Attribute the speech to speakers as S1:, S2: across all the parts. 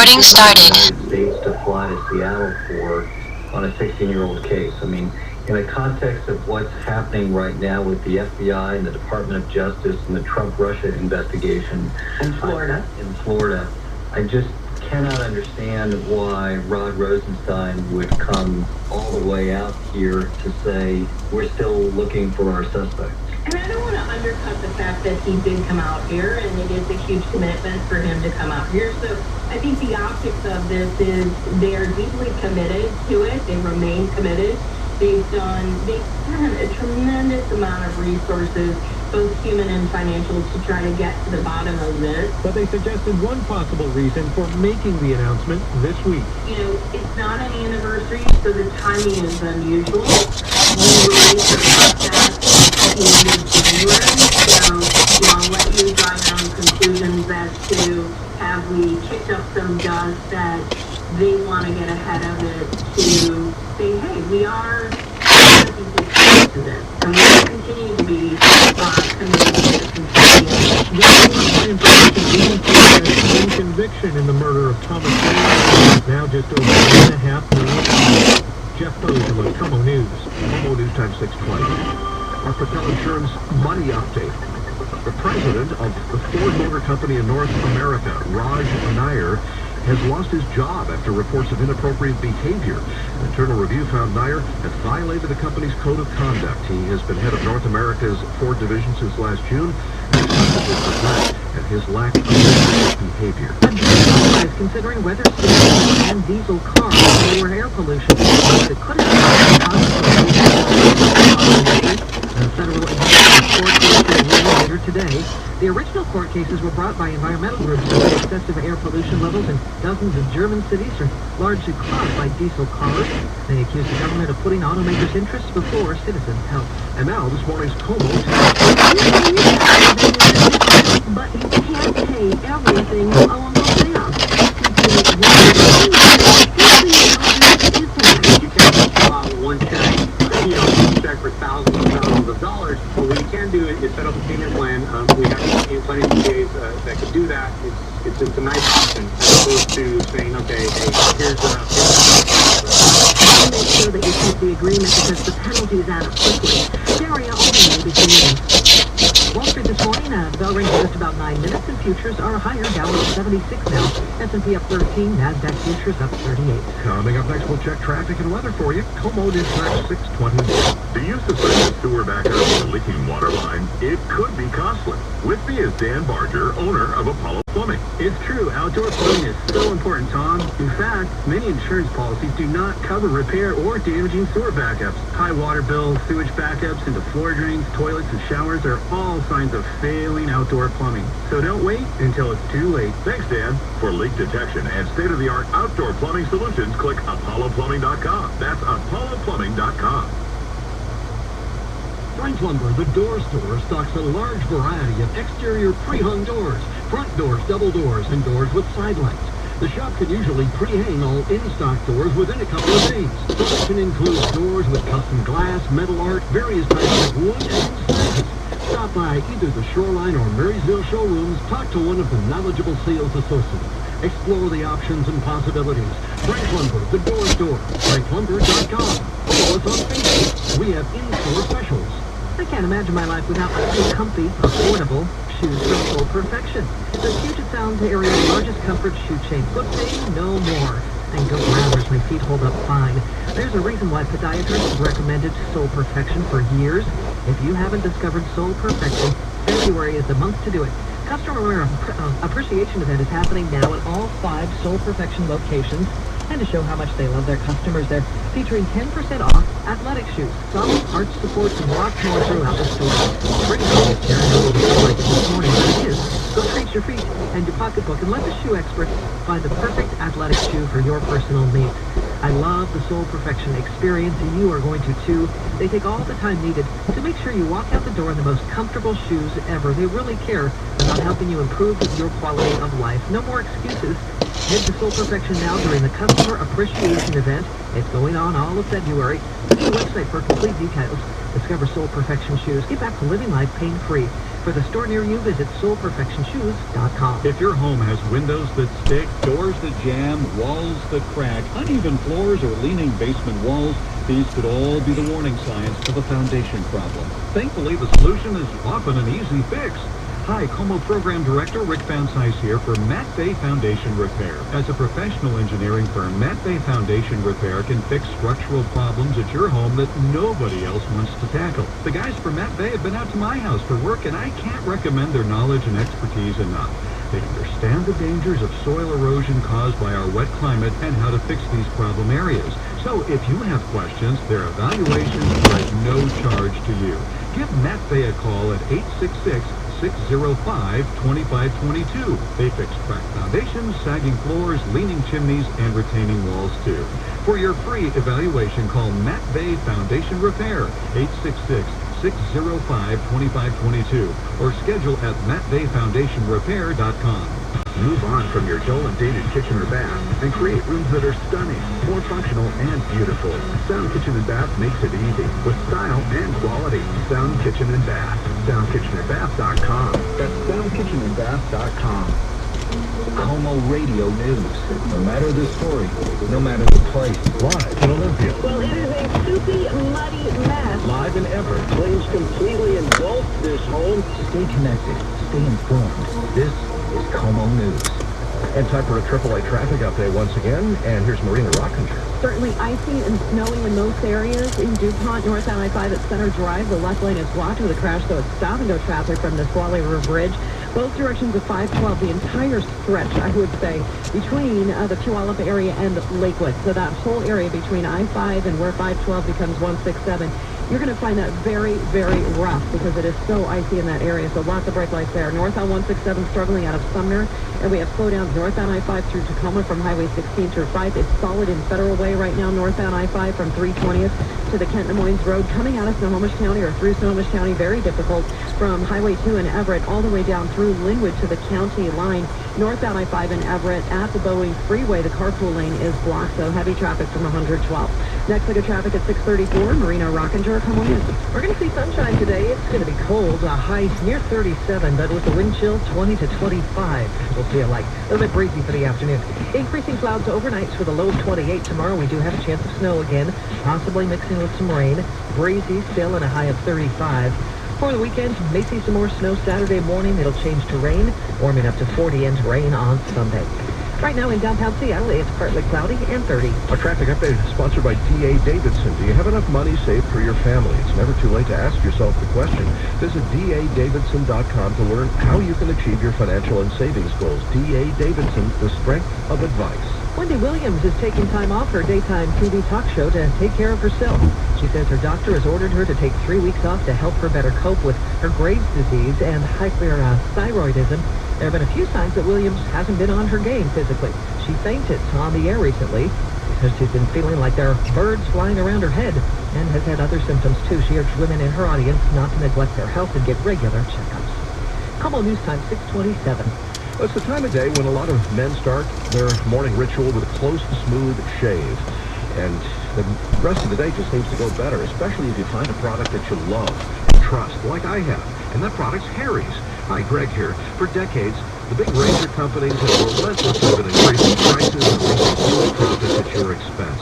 S1: Recording started.
S2: United States to fly to Seattle for on a 16-year-old case. I mean, in the context of what's happening right now with the FBI and the Department of Justice and the Trump-Russia investigation
S3: in Florida,
S2: I just cannot understand why Rod Rosenstein would come all the way out here to say we're still looking for our suspects.
S3: And I don't want to undercut the fact that he did come out here, and it is a huge commitment for him to come out here. So I think the optics of this is they are deeply committed to it. They remain committed. They've spent a tremendous amount of resources, both human and financial, to try to get to the bottom of this.
S4: But they suggested one possible reason for making the announcement this week.
S3: You know, it's not an anniversary, so the timing is unusual. We released the podcast at the end of January, so I'll let you draw your own conclusions as to have we kicked up some dust that they want to get ahead of it to say, hey, we are committed to this, and we will continue to be committed to this.
S4: In conviction in the murder of Thomas Lee, now just over $1.5 million. Jeff Bozen with Como News. Como News Time 620. Our Patel Insurance Money Update. The president of the Ford Motor Company in North America, Raj Nair, has lost his job after reports of inappropriate behavior. An internal review found Nair had violated the company's code of conduct. He has been head of North America's Ford division since last June, and his lack of behavior.
S5: Is considering whether citizens and diesel cars lower air pollution that could have federal court case later today. The original court cases were brought by environmental groups over excessive air pollution levels in dozens of German cities are largely caused by diesel cars. They accuse the government of putting automakers' interests before citizens' health.
S4: And now this morning's Como.
S5: But you can't pay everything on the layout.
S6: You can't fill out one check, check for thousands of dollars. But what you can do is set up a payment plan. We have plenty of CPAs that can do that. It's a nice option as opposed to saying, okay, hey, here's
S5: make sure that you keep the agreement because the penalties add up quickly. Daria only between Wall Street this morning, bell rings just about 9 minutes, and futures are higher, Dow at 76 now. S&P up 13, NASDAQ futures up 38.
S4: Coming up next, we'll check traffic and weather for you. Como News Time 620.
S7: The use of such a sewer backup or leaking water line, it could be costly. With me is Dan Barger, owner of Apollo Plumbing.
S8: It's true, outdoor plumbing is so important, Tom. In fact, many insurance policies do not cover repair or damaging sewer backups. High water bills, sewage backups into floor drains, toilets, and showers are all signs of failing outdoor plumbing. So don't wait until it's too late.
S7: Thanks, Dan. For leak detection and state-of-the-art outdoor plumbing solutions, click ApolloPlumbing.com. That's ApolloPlumbing.com.
S9: Frank Lumber, the door store, stocks a large variety of exterior pre-hung doors, front doors, double doors, and doors with side lights. The shop can usually pre-hang all in-stock doors within a couple of days. Selection includes doors with custom glass, metal art, various types of wood, and sizes. Stop by either the Shoreline or Marysville showrooms. Talk to one of the knowledgeable sales associates. Explore the options and possibilities. Frank Lumber, the door store. FrankLumber.com. Follow us on Facebook. We have in-store specials.
S5: I can't imagine my life without my few comfy, affordable shoes from Soul Perfection. The Puget Sound area's largest comfort shoe chain. Foot pain, no more. And go growlers, my feet hold up fine. There's a reason why podiatrists have recommended Soul Perfection for years. If you haven't discovered Soul Perfection, February is the month to do it. Customer appreciation event is happening now at all 5 Soul Perfection locations. And to show how much they love their customers, they're featuring 10% off athletic shoes, solid arch supports, and lots more throughout the store. Spring is tearing a little bit like it this morning, but it is. Go treat your feet and your pocketbook and let the shoe experts find the perfect athletic shoe for your personal needs. I love the Soul Perfection experience, and you are going to too. They take all the time needed to make sure you walk out the door in the most comfortable shoes ever. They really care about helping you improve your quality of life. No more excuses. Head to Soul Perfection now during the Customer Appreciation Event. It's going on all of February. Visit the website for complete details. Discover Soul Perfection shoes. Get back to living life pain-free. For the store near you, visit soulperfectionshoes.com.
S9: If your home has windows that stick, doors that jam, walls that crack, uneven floors, or leaning basement walls, these could all be the warning signs of a foundation problem. Thankfully, the solution is often an easy fix. Hi, Como Program Director Rick Van Sice here for Matt Bay Foundation Repair. As a professional engineering firm, Matt Bay Foundation Repair can fix structural problems at your home that nobody else wants to tackle. The guys from Matt Bay have been out to my house for work, and I can't recommend their knowledge and expertise enough. They understand the dangers of soil erosion caused by our wet climate and how to fix these problem areas. So if you have questions, their evaluations are at no charge to you. Give Matt Bay a call at 866-605-2522. They fix cracked foundations, sagging floors, leaning chimneys, and retaining walls too. For your free evaluation, call Matt Bay Foundation Repair, 866-605-2522, or schedule at mattbayfoundationrepair.com.
S7: Move on from your dull and dated kitchen or bath and create rooms that are stunning, more functional, and beautiful. Sound Kitchen and Bath makes it easy with style and quality. Sound Kitchen and Bath. SoundKitchenandBath.com. That's SoundKitchenandBath.com. Como Radio News. No matter the story, no matter the place. Live in Olympia.
S3: Well, it is a soupy, muddy mess.
S7: Live in Everett.
S9: Flames completely engulfed this home.
S7: Stay connected. Stay informed. This is Como News. And time for a AAA traffic update once again. And here's Marina Rockinger.
S3: Certainly icy and snowy in most areas. In DuPont, north on I-5 at Center Drive, the left lane is blocked with a crash, so it's stop-and-go traffic from the Squally River Bridge. Both directions of 512, the entire stretch, I would say, between the Puyallup area and Lakewood. So that whole area between I-5 and where 512 becomes 167, you're going to find that very, very rough because it is so icy in that area. So lots of brake lights there. North on 167 struggling out of Sumner. And we have slowdowns northbound I-5 through Tacoma from Highway 16 through 5. It's solid in Federal Way right now, northbound I-5 from 320th to the Kent Des Moines Road. Coming out of Snohomish County or through Snohomish County, very difficult from Highway 2 in Everett all the way down through Linwood to the county line. Northbound I-5 in Everett at the Boeing Freeway, the carpool lane is blocked, so heavy traffic from 112. Next leg of traffic at 634, Marina Rockinger, come on in.
S5: We're going to see sunshine today. It's going to be cold, highs near 37, but with the wind chill 20 to 25. We'll feel like a little bit breezy for the afternoon. Increasing clouds overnights with a low of 28. Tomorrow we do have a chance of snow again, possibly mixing with some rain. Breezy still and a high of 35. For the weekend, may see some more snow Saturday morning. It'll change to rain, warming up to 40 and rain on Sunday. Right now in downtown Seattle, it's partly cloudy and 30.
S1: Our traffic update is sponsored by D.A. Davidson. Do you have enough money saved for your family? It's never too late to ask yourself the question. Visit DADavidson.com to learn how you can achieve your financial and savings goals. D.A. Davidson, the strength of advice.
S5: Wendy Williams is taking time off her daytime TV talk show to take care of herself. She says her doctor has ordered her to take 3 weeks off to help her better cope with her Graves' disease and hyperthyroidism. There have been a few signs that Williams hasn't been on her game physically. She fainted on the air recently because she's been feeling like there are birds flying around her head and has had other symptoms too. She urged women in her audience not to neglect their health and get regular checkups. Como News Time, 627.
S1: Well, it's the time of day when a lot of men start their morning ritual with a close to smooth shave. And the rest of the day just seems to go better, especially if you find a product that you love and trust, like I have. And that product's Harry's. Hi, Greg here. For decades, the big razor companies have relentlessly been increasing prices and making huge profits at your expense.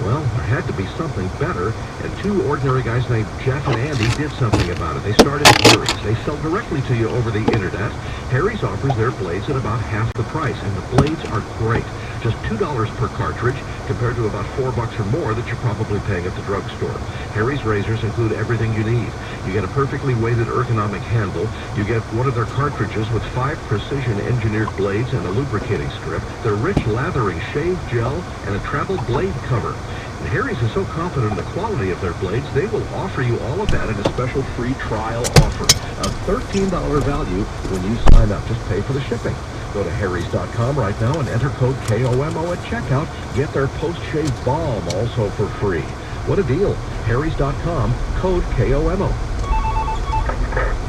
S1: Well, there had to be something better, and two ordinary guys named Jeff and Andy did something about it. They started Harry's. They sell directly to you over the internet. Harry's offers their blades at about half the price, and the blades are great. Just $2 per cartridge, compared to about $4 or more that you're probably paying at the drugstore. Harry's razors include everything you need. You get a perfectly weighted ergonomic handle. You get one of their cartridges with 5 precision-engineered blades and a lubricating strip, their rich lathering shave gel, and a travel blade cover. And Harry's is so confident in the quality of their blades, they will offer you all of that in a special free trial offer. A $13 value when you sign up. Just pay for the shipping. Go to harrys.com right now and enter code KOMO at checkout. Get their post-shave balm also for free. What a deal. harrys.com, code KOMO.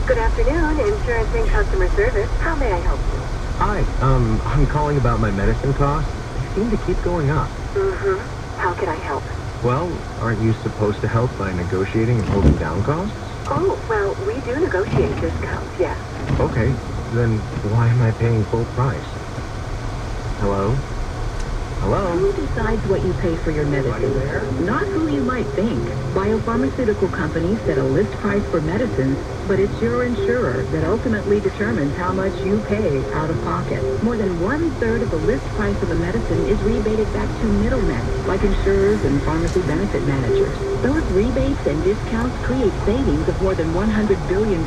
S10: Good afternoon, Insurance and Customer Service. How may I help you?
S11: Hi, I'm calling about my medicine costs. They seem to keep going up.
S10: How can I help?
S11: Well, aren't you supposed to help by negotiating and holding down costs?
S10: Oh, well, we do negotiate discounts, yes.
S11: Okay, then why am I paying full price? Hello? Hello?
S5: Who decides what you pay for your medicine? Not who you might think. Biopharmaceutical companies set a list price for medicines, but it's your insurer that ultimately determines how much you pay out of pocket. More than 1/3 of the list price of a medicine is rebated back to middlemen, like insurers and pharmacy benefit managers. Those rebates and discounts create savings of more than $100 billion,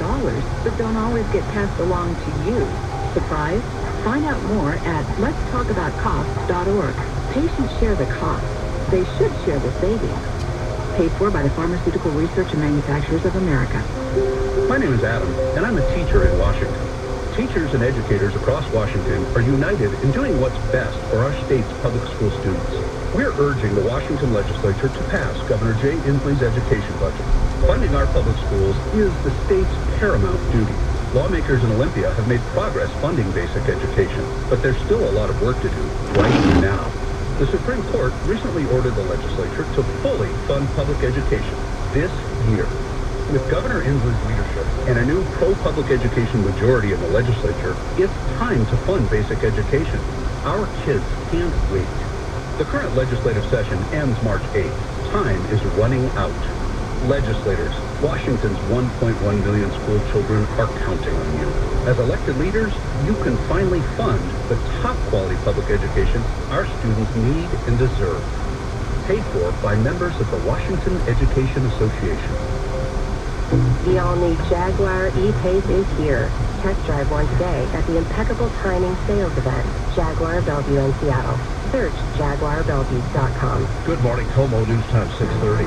S5: but don't always get passed along to you. Surprised? Find out more at letstalkaboutcosts.org. Patients share the cost. They should share the savings. Paid for by the Pharmaceutical Research and Manufacturers of America.
S7: My name is Adam, and I'm a teacher in Washington. Teachers and educators across Washington are united in doing what's best for our state's public school students. We're urging the Washington legislature to pass Governor Jay Inslee's education budget. Funding our public schools is the state's paramount duty. Lawmakers in Olympia have made progress funding basic education, but there's still a lot of work to do right now. The Supreme Court recently ordered the legislature to fully fund public education this year. With Governor Inslee's leadership and a new pro-public education majority in the legislature, it's time to fund basic education. Our kids can't wait. The current legislative session ends March 8th. Time is running out. Legislators, Washington's 1.1 million school children are counting on you. As elected leaders, you can finally fund the top quality public education our students need and deserve. Paid for by members of the Washington Education Association.
S10: The all-new Jaguar E-Pace is here. Test drive one today at the Impeccable Timing sales event, Jaguar Bellevue in Seattle. Search JaguarBellevue.com.
S1: Good morning, Como News Time 6:30.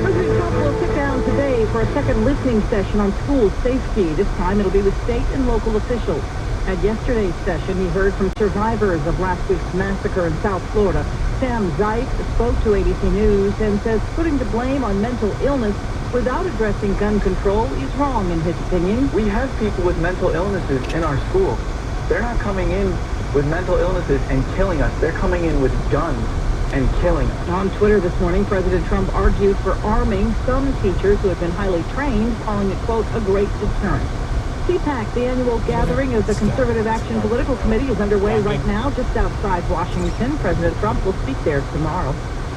S5: President Trump will sit down today for a second listening session on school safety. This time it'll be with state and local officials. At yesterday's session, he heard from survivors of last week's massacre in South Florida. Sam Zeit spoke to ABC News and says putting the blame on mental illness without addressing gun control is wrong in his opinion.
S12: We have people with mental illnesses in our schools. They're not coming in with mental illnesses and killing us. They're coming in with guns and killing us.
S5: On Twitter this morning, President Trump argued for arming some teachers who have been highly trained, calling it, quote, a great deterrent. CPAC, the annual gathering of the Conservative Action Political Committee, is underway right now just outside Washington. President Trump will speak there tomorrow.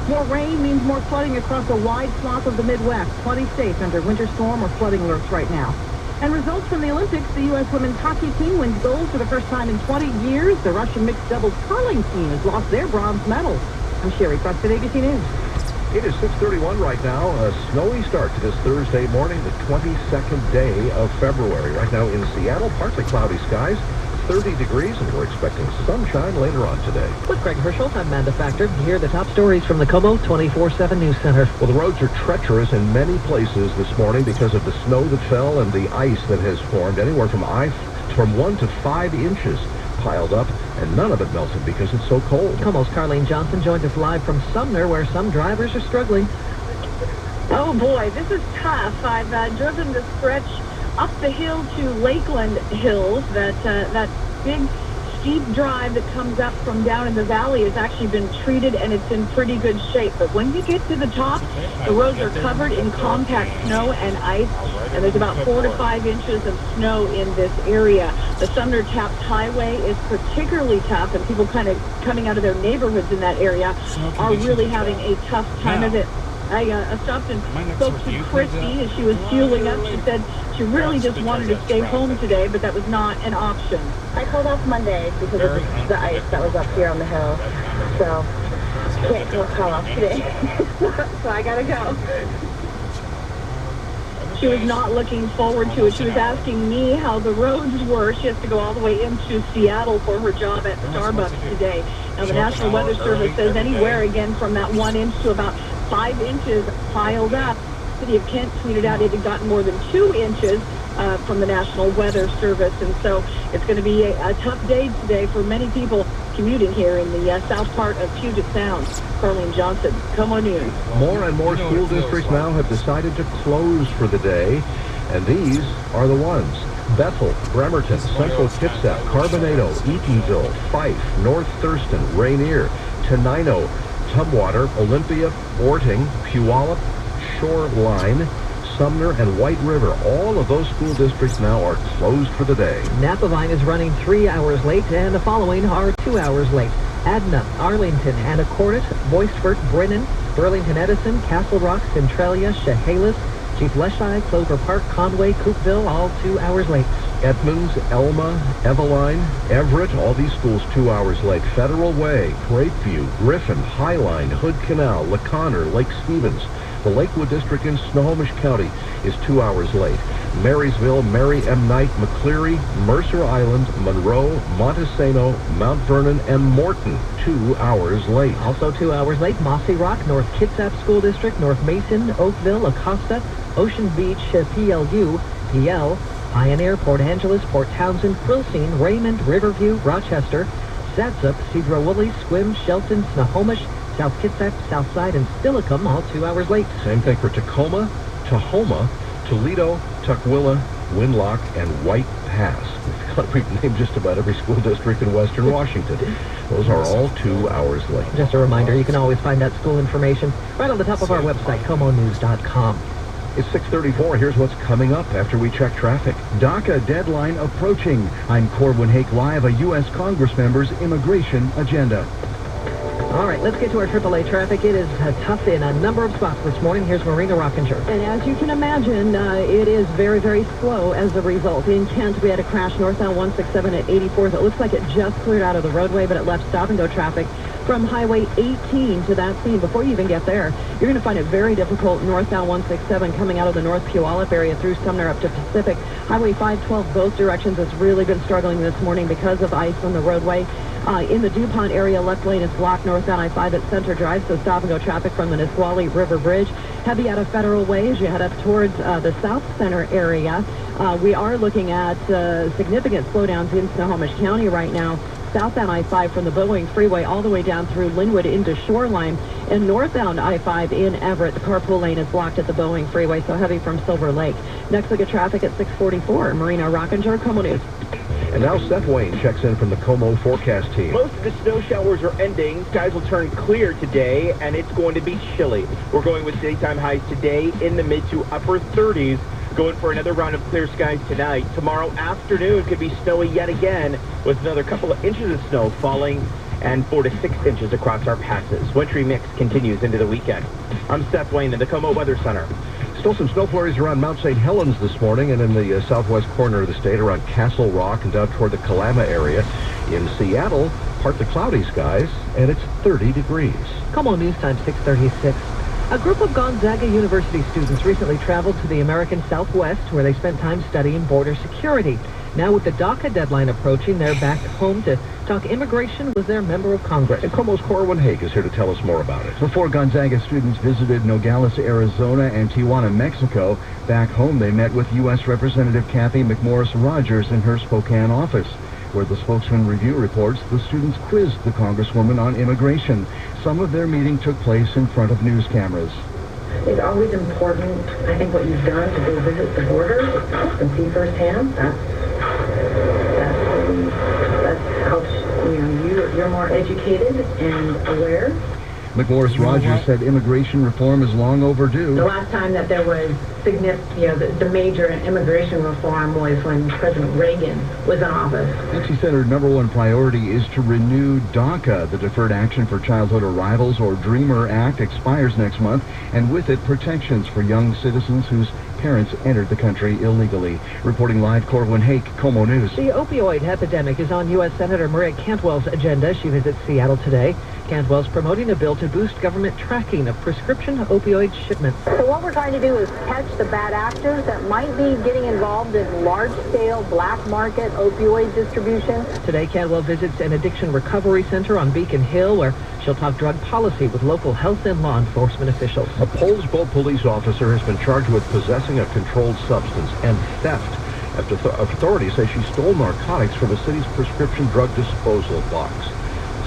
S5: More rain means more flooding across a wide swath of the Midwest. 20 states under winter storm or flooding alerts right now. And results from the Olympics, the U.S. women's hockey team wins gold for the first time in 20 years. The Russian mixed doubles curling team has lost their bronze medal. I'm Sherry Preston, ABC News.
S1: It is 6:31 right now. A snowy start to this Thursday morning, the 22nd day of February. Right now in Seattle, partly cloudy skies, 30 degrees, and we're expecting sunshine later on today.
S5: With Greg Herschel, I'm Amanda Factor. Here are the top stories from the Como 24/7 News Center.
S1: Well, the roads are treacherous in many places this morning because of the snow that fell and the ice that has formed. Anywhere from 1 to 5 inches piled up, and none of it melted because it's so cold.
S5: Como's Carlene Johnson joined us live from Sumner, where some drivers are struggling.
S3: Oh boy, this is tough. I've driven the stretch up the hill to Lakeland Hills. That big steep drive that comes up from down in the valley has actually been treated and it's in pretty good shape. But when you get to the top, the roads are covered in compact snow and ice, and there's about 4 to 5 inches of snow in this area. The Sumner Taps Highway is particularly tough, and people kind of coming out of their neighborhoods in that area are really having a tough time of it. I stopped and spoke to Christy as she was fueling up. She said she really just wanted to stay home today, but that was not an option.
S10: I called off Monday because of the ice that was up here on the hill. So, can't go call off today. So I gotta go.
S3: She was not looking forward to it. She was asking me how the roads were. She has to go all the way into Seattle for her job at Starbucks today. Now, the National Weather Service says anywhere, again, from that 1 inch to about 5 inches piled up. The City of Kent tweeted out it had gotten more than 2 inches from the National Weather Service. And so it's going to be a tough day today for many people commuting here in the south part of Puget Sound. Carlene Johnson, Como News.
S1: More and more school districts now have decided to close for the day, and these are the ones. Bethel, Bremerton, Central Kitsap, Carbonado, Eatonville, Fife, North Thurston, Rainier, Tenino, Tumwater, Olympia, Orting, Puyallup, Shoreline, Sumner, and White River. All of those school districts now are closed for the day.
S5: Napavine is running 3 hours late, and the following are 2 hours late. Adna, Arlington, Anacortes, Boisfort, Brennan, Burlington Edison, Castle Rock, Centralia, Chehalis, Chief Leschi, Clover Park, Conway, Coopville, all 2 hours late.
S1: Edmonds, Elma, Eveline, Everett, all these schools 2 hours late. Federal Way, Grapeview, Griffin, Highline, Hood Canal, LaConner, Lake Stevens. The Lakewood District in Snohomish County is 2 hours late. Marysville, Mary M. Knight, McCleary, Mercer Island, Monroe, Montesano, Mount Vernon, and Morton, 2 hours late.
S5: Also 2 hours late, Mossy Rock, North Kitsap School District, North Mason, Oakville, Acosta, Ocean Beach, PLU, PL, Pioneer, Port Angeles, Port Townsend, Quilcene, Raymond, Riverview, Rochester, Satsop, Cedro-Woolley, Squim, Shelton, Snohomish, South Kitsap, Southside, and Stillicum, all 2 hours late.
S1: Same thing for Tacoma, Tahoma, Toledo, Tukwila, Winlock, and White Pass. We've named just about every school district in Western Washington. Those are all 2 hours late.
S5: Just a reminder, you can always find that school information right on the top of our website, comonews.com.
S1: It's 6:34. Here's what's coming up after we check traffic.
S7: DACA deadline approaching. I'm Corwin Hake live, a U.S. Congress member's immigration agenda.
S5: All right, let's get to our AAA traffic. It is tough in a number of spots this morning. Here's Marina Rockinger.
S13: And as you can imagine, it is very, very slow as a result. In Kent, we had a crash northbound 167 at 84th. It looks like it just cleared out of the roadway, but it left stop-and-go traffic from Highway 18 to that scene. Before you even get there, you're going to find it very difficult northbound 167 coming out of the North Puyallup area through Sumner up to Pacific. Highway 512, both directions, has really been struggling this morning because of ice on the roadway. In the DuPont area, left lane is blocked northbound I-5 at Center Drive, so stop-and-go traffic from the Nisqually River Bridge. Heavy out of Federal Way as you head up towards the South Center area. We are looking at significant slowdowns in Snohomish County right now. Southbound I-5 from the Boeing Freeway all the way down through Linwood into Shoreline. And northbound I-5 in Everett, the carpool lane is blocked at the Boeing Freeway, so heavy from Silver Lake. Next look at traffic at 6:44. Marina Rockinger, Como News.
S1: And now Seth Wayne checks in from the Como forecast team.
S14: Most of the snow showers are ending. Skies will turn clear today, and it's going to be chilly. We're going with daytime highs today in the mid to upper 30s. Going for another round of clear skies tonight. Tomorrow afternoon could be snowy yet again, with another couple of inches of snow falling and 4 to 6 inches across our passes. Wintry mix continues into the weekend. I'm Seth Wayne in the Como Weather Center.
S1: Still some snow flurries around Mount St. Helens this morning and in the southwest corner of the state around Castle Rock and down toward the Kalama area. In Seattle, partly cloudy skies, and it's 30 degrees.
S5: Como News Time, 6:36. A group of Gonzaga University students recently traveled to the American Southwest where they spent time studying border security. Now with the DACA deadline approaching, they're back home to talk immigration with their member of Congress.
S1: And Como's Corwin Hake is here to tell us more about it.
S7: Before Gonzaga students visited Nogales, Arizona and Tijuana, Mexico, back home they met with U.S. Representative Kathy McMorris-Rogers in her Spokane office, where the spokesman review reports the students quizzed the Congresswoman on immigration. Some of their meeting took place in front of news cameras.
S10: It's always important, I think, what you've done to go visit the border and see firsthand. That helps, you're more educated and aware.
S7: McMorris-Rogers said immigration reform is long overdue.
S10: The last time that there was significant, the major immigration reform was when President Reagan was in office.
S7: And she said her number one priority is to renew DACA. The Deferred Action for Childhood Arrivals, or DREAMER Act, expires next month, and with it protections for young citizens whose parents entered the country illegally. Reporting live, Corwin Hake, Como News.
S5: The opioid epidemic is on U.S. Senator Maria Cantwell's agenda. She visits Seattle today. Cantwell's promoting a bill to boost government tracking of prescription opioid shipments.
S15: So what we're trying to do is catch the bad actors that might be getting involved in large-scale black market opioid distribution.
S5: Today, Cantwell visits an addiction recovery center on Beacon Hill, where she'll talk drug policy with local health and law enforcement officials.
S1: A Poulsbo police officer has been charged with possessing a controlled substance and theft after authorities say she stole narcotics from the city's prescription drug disposal box.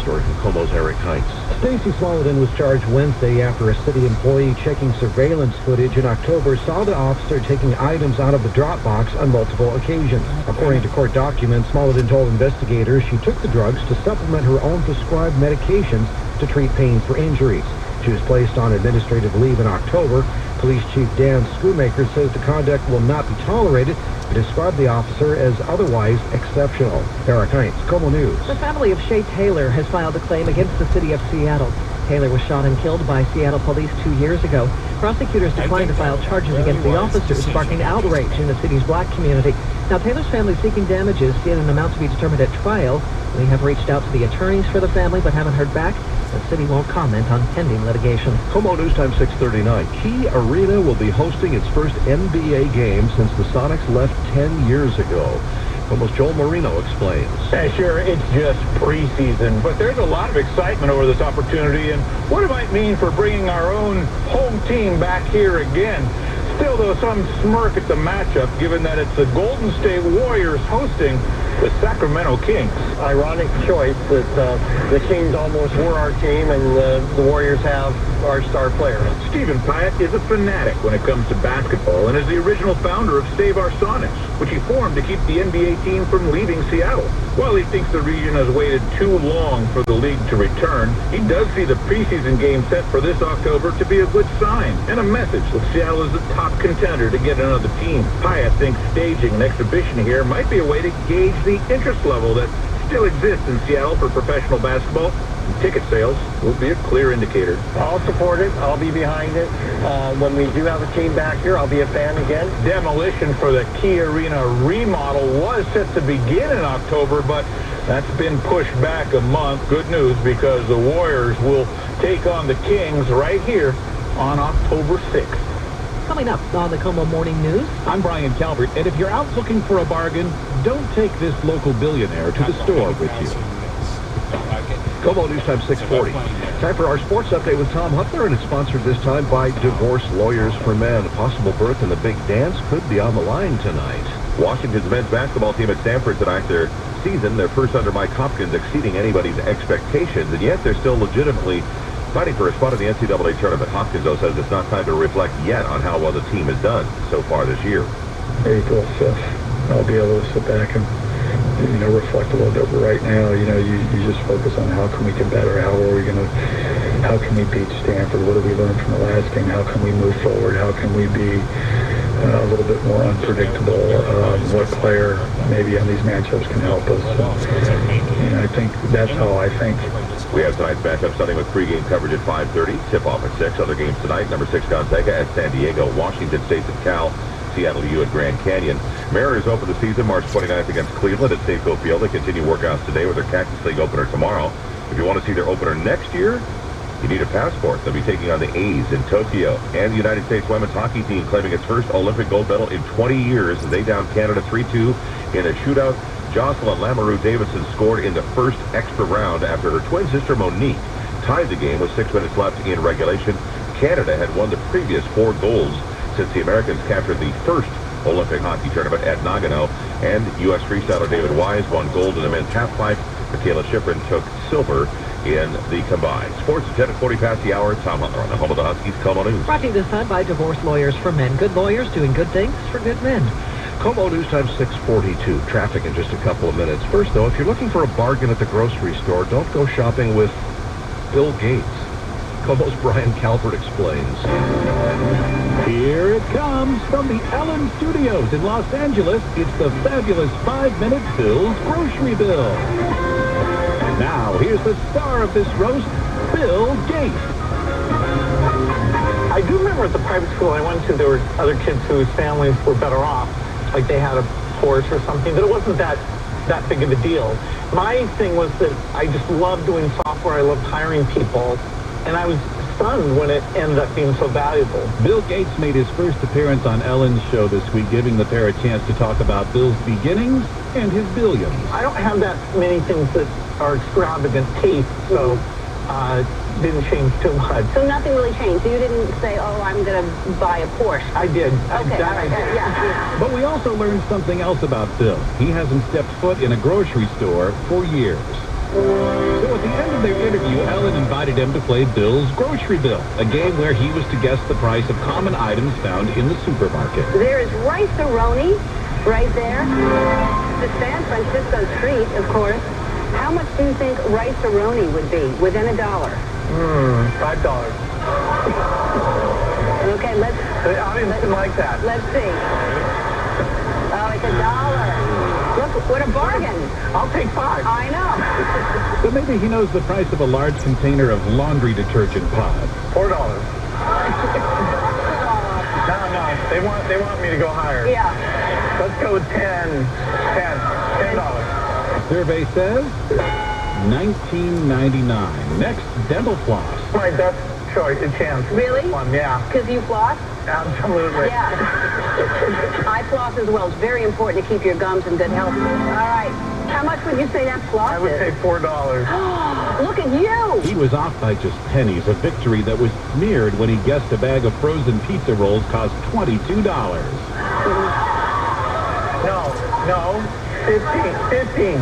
S1: Story from Como's Eric Heinz.
S4: Stacy Smolden was charged Wednesday after a city employee checking surveillance footage in October saw the officer taking items out of the drop box on multiple occasions. According to court documents, Smolden told investigators she took the drugs to supplement her own prescribed medications to treat pain for injuries. She was placed on administrative leave in October.
S11: Police Chief Dan Schoonmaker says the conduct will not be tolerated, but described the officer as otherwise exceptional. Eric Heinz, KOMO News.
S5: The family of Shay Taylor has filed a claim against the city of Seattle. Taylor was shot and killed by Seattle police 2 years ago. Prosecutors declined to file charges against the officers, sparking outrage in the city's black community. Now, Taylor's family is seeking damages in an amount to be determined at trial. We have reached out to the attorneys for the family, but haven't heard back. The city won't comment on pending litigation.
S1: KOMO News Time 6:39. Key Arena will be hosting its first NBA game since the Sonics left 10 years ago. KOMO's Joel Marino explains.
S16: Sure, it's just preseason, but there's a lot of excitement over this opportunity and what it might mean for bringing our own home team back here again. Still, though, some smirk at the matchup, given that it's the Golden State Warriors hosting the Sacramento Kings.
S17: Ironic choice that the Kings almost were our team and the Warriors have our star player.
S16: Stephen Pyatt is a fanatic when it comes to basketball and is the original founder of Save Our Sonics, which he formed to keep the NBA team from leaving Seattle. While he thinks the region has waited too long for the league to return, he does see the preseason game set for this October to be a good sign and a message that Seattle is the top contender to get another team. Pyatt thinks staging an exhibition here might be a way to gauge the interest level that still exists in Seattle for professional basketball. Ticket sales will be a clear indicator.
S17: I'll support it. I'll be behind it. When we do have a team back here, I'll be a fan again.
S16: Demolition for the Key Arena remodel was set to begin in October, but that's been pushed back a month. Good news, because the Warriors will take on the Kings right here on October 6th.
S5: Coming up on the KOMO Morning News.
S18: I'm Brian Calvert, and if you're out looking for a bargain, don't take this local billionaire to the store with you.
S1: KOMO News Time 6:40. Time for our sports update with Tom Huffler, and it's sponsored this time by Divorce Lawyers for Men. A possible berth in the big dance could be on the line tonight. Washington's men's basketball team at Stanford tonight, their season, their first under Mike Hopkins, exceeding anybody's expectations, and yet they're still legitimately fighting for a spot in the NCAA tournament. Hopkins, though, says it's not time to reflect yet on how well the team has done so far this year.
S19: April 5th, I'll be able to sit back and reflect a little bit. But right now, you just focus on how can we get better, how can we beat Stanford, what did we learn from the last game, how can we move forward, how can we be a little bit more unpredictable, what player maybe on these matchups can help us. I think that's how I think.
S1: We have tonight's matchup starting with pregame coverage at 5:30, tip-off at 6. Other games tonight, number 6 Gonzaga at San Diego, Washington State at Cal, Seattle U at Grand Canyon. Mariners open the season March 29th against Cleveland at Safeco Field. They continue workouts today with their Cactus League opener tomorrow. If you want to see their opener next year, you need a passport. They'll be taking on the A's in Tokyo. And the United States women's hockey team claiming its first Olympic gold medal in 20 years. They downed Canada 3-2 in a shootout. Jocelyn Lamoureux-Davidson scored in the first extra round after her twin sister Monique tied the game with 6 minutes left in regulation. Canada had won the previous 4 golds since the Americans captured the first Olympic hockey tournament at Nagano. And U.S. freestyler David Wise won gold in the men's halfpipe. Michaela Schifrin took silver in the combined. Sports at 10:40 past the hour. Tom Huntler on the home of the Huskies, KOMO News.
S5: Brought to you this time by Divorce Lawyers for Men. Good lawyers doing good things for good men.
S1: KOMO News Time 6:42. Traffic in just a couple of minutes. First, though, if you're looking for a bargain at the grocery store, don't go shopping with Bill Gates. KOMO's Brian Calvert explains.
S18: Here it comes from the Ellen Studios in Los Angeles. It's the fabulous 5-minute Bill's Grocery Bill. Now, here's the star of this roast, Bill Gates.
S6: I do remember at the private school I went to, there were other kids whose families were better off, like they had a Porsche or something, but it wasn't that big of a deal. My thing was that I just loved doing software, I loved hiring people, and I was stunned when it ended up being so valuable.
S18: Bill Gates made his first appearance on Ellen's show this week, giving the pair a chance to talk about Bill's beginnings and his billions.
S6: I don't have that many things that are extravagant taste, so didn't change too much.
S15: So nothing really changed. So you didn't say, oh, I'm going to buy a Porsche.
S6: I did.
S15: Okay, all right. Yeah.
S18: But we also learned something else about Bill. He hasn't stepped foot in a grocery store for years. So at the end of their interview, Ellen invited him to play Bill's Grocery Bill, a game where he was to guess the price of common items found in the supermarket.
S15: There is rice-a-roni right there. The San Francisco treat, of course. How much do you think rice-a-roni would be within $1?
S6: $5.
S15: Okay, let's...
S12: The audience didn't like that.
S15: Let's see. Oh, it's $1. Look, what a bargain.
S12: I'll take 5.
S15: I know.
S18: So maybe he knows the price of a large container of laundry detergent pods.
S12: $4. No, they want me to go higher.
S15: Yeah.
S12: Let's go with $10. $10.
S18: Survey says $19.99. Next, dental floss.
S12: My best choice, a chance.
S15: Really?
S12: One, yeah.
S15: Because you floss?
S12: Absolutely.
S15: Yeah. I floss as well. It's very important to keep your gums in good health. All right. How much would you say that floss is?
S12: I would say $4.
S15: Look at you.
S18: He was off by just pennies, a victory that was smeared when he guessed a bag of frozen pizza rolls cost $22.
S12: No. 15.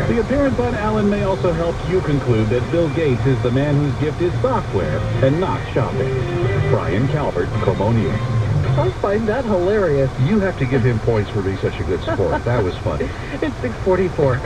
S18: The appearance on Ellen may also help you conclude that Bill Gates is the man whose gift is software and not shopping. Brian Calvert, Como News.
S11: I find that hilarious.
S1: You have to give him points for being such a good sport. That was funny.
S5: It's 6:44.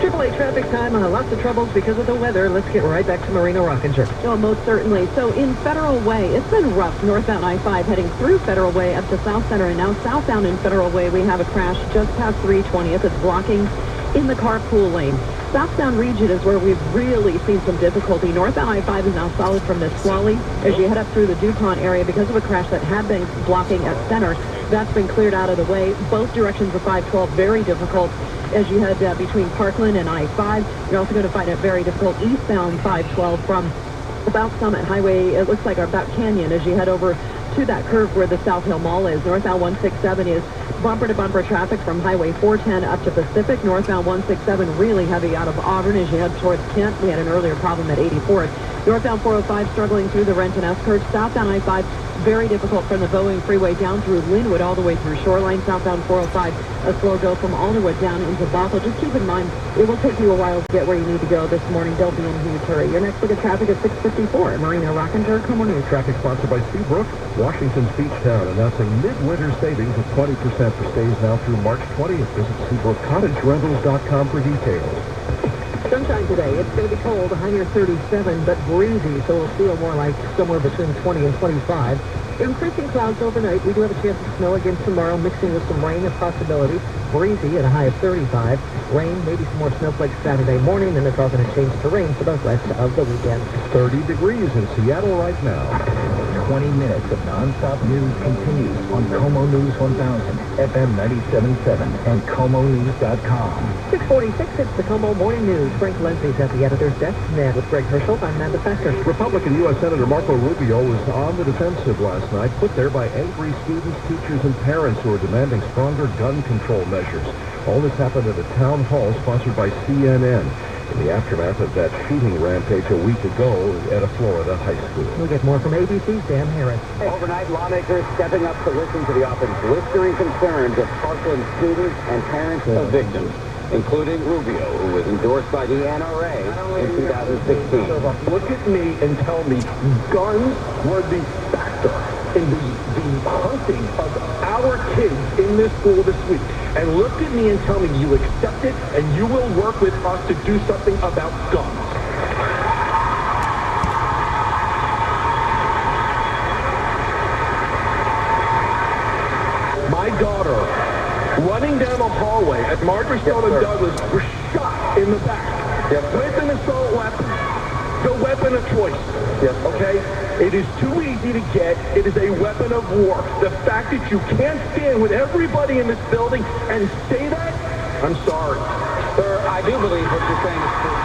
S5: AAA traffic time. Lots of troubles because of the weather. Let's get right back to Marina Rockinger.
S13: Oh, most certainly. So in Federal Way, it's been rough northbound I-5 heading through Federal Way up to South Center. And now southbound in Federal Way, we have a crash just past 320th. It's blocking in the carpool lane. Southbound region is where we've really seen some difficulty. Northbound I-5 is now solid from Nisqually as you head up through the DuPont area because of a crash that had been blocking at Center. That's been cleared out of the way. Both directions of 512 very difficult as you head between Parkland and I-5. You're also going to find it very difficult eastbound 512 from about Summit Highway. It looks like about Canyon as you head over to that curve where the South Hill Mall is. Northbound 167 is bumper-to-bumper traffic from Highway 410 up to Pacific. Northbound 167 really heavy out of Auburn as you head towards Kent. We had an earlier problem at 84th. Northbound 405 struggling through the Renton S-Curve. Southbound I-5 very difficult from the Boeing Freeway down through Linwood all the way through Shoreline. Southbound 405 a slow go from Alderwood down into Bothell. Just keep in mind it will take you a while to get where you need to go this morning. Don't be in a huge hurry. Your next look at traffic at 6:54. Marina Rockinger, Como News.
S1: Traffic sponsored by Seabrook, Washington's beach town, announcing midwinter savings of 20% for stays now through March 20th. Visit SeabrookCottageRentals.com for details.
S5: Sunshine today. It's going to be cold, a high near 37, but breezy, so it'll feel more like somewhere between 20 and 25. Increasing clouds overnight. We do have a chance of snow again tomorrow, mixing with some rain, a possibility. Breezy at a high of 35. Rain, maybe some more snowflakes Saturday morning, then it's all going to change to rain for the rest of the weekend.
S1: 30 degrees in Seattle right now.
S20: 20 minutes of nonstop news continues on Como News 1000, FM 97.7, and ComoNews.com.
S5: 6:46, it's the Como Morning News. Frank Leslie's at the editor's desk. Ned with Greg Herschel. I'm Amanda Fester.
S1: Republican U.S. Senator Marco Rubio was on the defensive last night, put there by angry students, teachers, and parents who are demanding stronger gun control measures. All this happened at a town hall sponsored by CNN in the aftermath of that shooting rampage a week ago at a Florida high school.
S5: We'll get more from ABC's Dan Harris.
S21: Overnight, lawmakers stepping up to listen to the often blistering concerns of Parkland students and parents of victims, including Rubio, who was endorsed by the NRA in 2016.
S22: Look at me and tell me guns were the factor in the hunting of our kids in this school this week. And look at me and tell me you accept it and you will work with us to do something about guns. My daughter, running down a hallway at Marjorie Stoneman Douglas, was shot in the back with an assault weapon, the weapon of choice. Okay? It is too easy to get. It is a weapon of war. The fact that you can't stand with everybody in this building and say that, I'm sorry.
S12: Sir, I do believe what you're saying is true.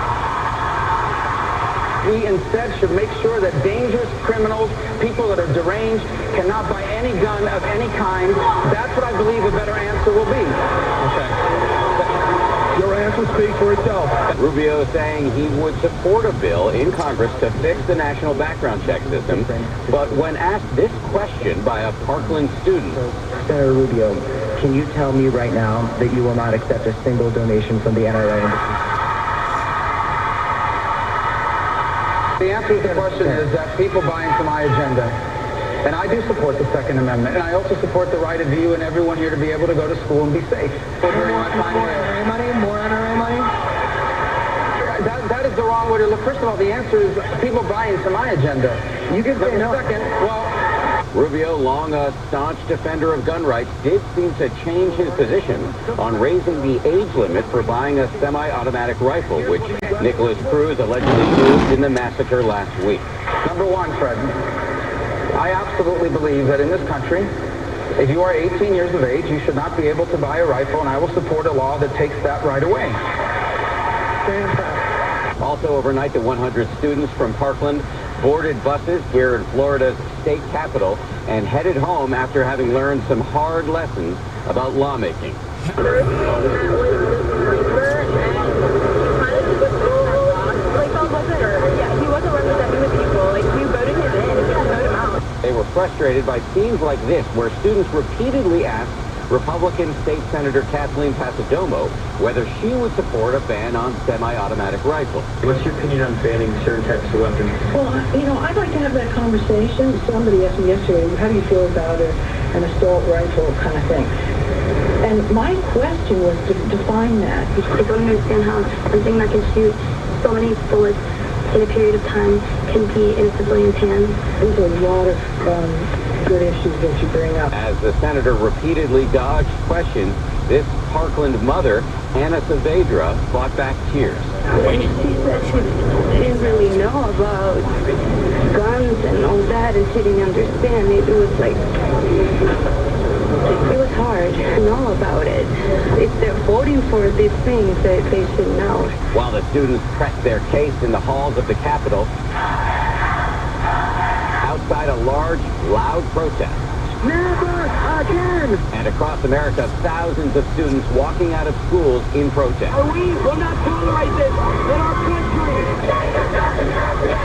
S12: We instead should make sure that dangerous criminals, people that are deranged, cannot buy any gun of any kind. That's what I believe a better answer will be. Okay.
S22: Your answer speaks for itself.
S21: Rubio saying he would support a bill in Congress to fix the national background check system, but when asked this question by a Parkland student,
S23: Senator Rubio, can you tell me right now that you will not accept a single donation from the NRA?
S12: The answer to the question is that people buy into my agenda. And I do support the Second Amendment. And I also support the right of you and everyone here to be able to go to school and be safe.
S23: More NRA money? More NRA money?
S12: That is the wrong way to look. First of all, the answer is people buy into my agenda. You can say no. Well,
S21: Rubio, long a staunch defender of gun rights, did seem to change his position on raising the age limit for buying a semi-automatic rifle, which Nicholas Cruz allegedly used in the massacre last week.
S12: number one, Fred, I absolutely believe that in this country, if you are 18 years of age, you should not be able to buy a rifle, and I will support a law that takes that right away.
S21: Also overnight, the 100 students from Parkland boarded buses here in Florida's state capital and headed home after having learned some hard lessons about lawmaking. They were frustrated by scenes like this, where students repeatedly asked Republican State Senator Kathleen Pasadomo whether she would support a ban on semi-automatic rifles.
S12: What's your opinion on banning certain types of weapons?
S2: Well, I'd like to have that conversation. Somebody asked me yesterday, how do you feel about an assault rifle kind of thing? And my question was to define that.
S8: I don't understand how something that can shoot so many bullets in a period of time can be in a civilian's hands.
S2: There's a lot of good issues that you bring up.
S21: As the senator repeatedly dodged questions, this Parkland mother, Anna Saavedra, fought back tears.
S8: She said she didn't really know about guns and all that, and she didn't understand. It was like, it was hard to know about it. If they're voting for these things, they should know.
S21: While the students pressed their case in the halls of the Capitol, outside a large, loud protest.
S12: Never again!
S21: And across America, thousands of students walking out of schools in protest.
S12: We will not tolerate this in our country!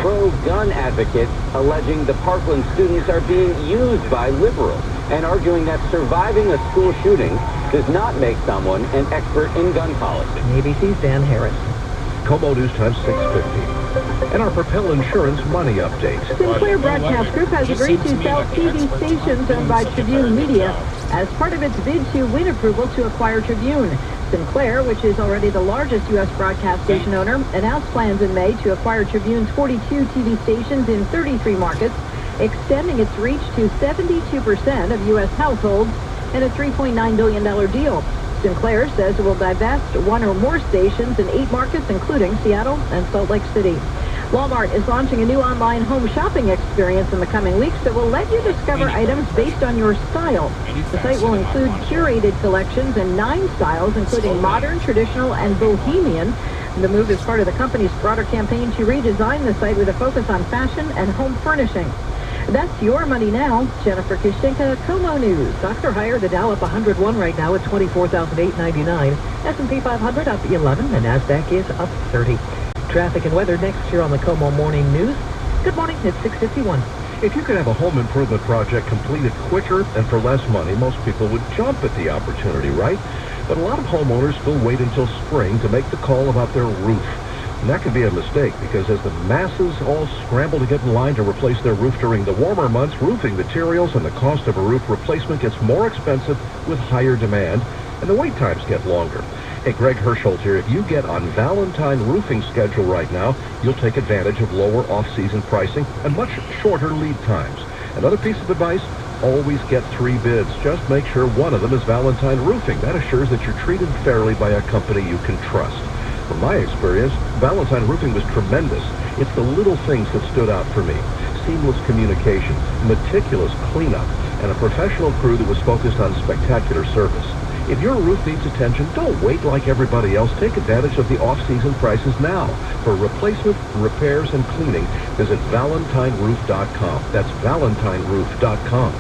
S21: Pro-gun advocates alleging the Parkland students are being used by liberals and arguing that surviving a school shooting does not make someone an expert in gun policy.
S5: ABC's Dan Harris.
S1: Como News Time 6:50. And our Propel Insurance Money Update.
S13: Sinclair Broadcast Group has agreed to sell TV stations owned by Tribune Media as part of its bid to win approval to acquire Tribune. Sinclair, which is already the largest U.S. broadcast station owner, announced plans in May to acquire Tribune's 42 TV stations in 33 markets, extending its reach to 72% of U.S. households in a $3.9 billion deal. Sinclair says it will divest one or more stations in 8 markets, including Seattle and Salt Lake City. Walmart is launching a new online home shopping experience in the coming weeks that will let you discover items based on your style. The site will include curated collections in 9 styles, including modern, traditional, and bohemian. The move is part of the company's broader campaign to redesign the site with a focus on fashion and home furnishing. That's your money now. Jennifer Kishinka, Como News.
S5: Stocks higher. The Dow up 101 right now at 24,899. S&P 500 up 11. The Nasdaq is up 30. Traffic and weather next here on the Como Morning News. Good morning. It's 6:51.
S1: If you could have a home improvement project completed quicker and for less money, most people would jump at the opportunity, right? But a lot of homeowners still wait until spring to make the call about their roof. And that could be a mistake, because as the masses all scramble to get in line to replace their roof during the warmer months, roofing materials and the cost of a roof replacement gets more expensive with higher demand, and the wait times get longer. Hey, Greg Hirschholt here. If you get on Valentine Roofing's schedule right now, you'll take advantage of lower off-season pricing and much shorter lead times. Another piece of advice, always get 3 bids. Just make sure one of them is Valentine Roofing. That assures that you're treated fairly by a company you can trust. From my experience, Valentine Roofing was tremendous. It's the little things that stood out for me. Seamless communication, meticulous cleanup, and a professional crew that was focused on spectacular service. If your roof needs attention, don't wait like everybody else. Take advantage of the off-season prices now. For replacement, repairs, and cleaning, visit ValentineRoof.com. That's ValentineRoof.com.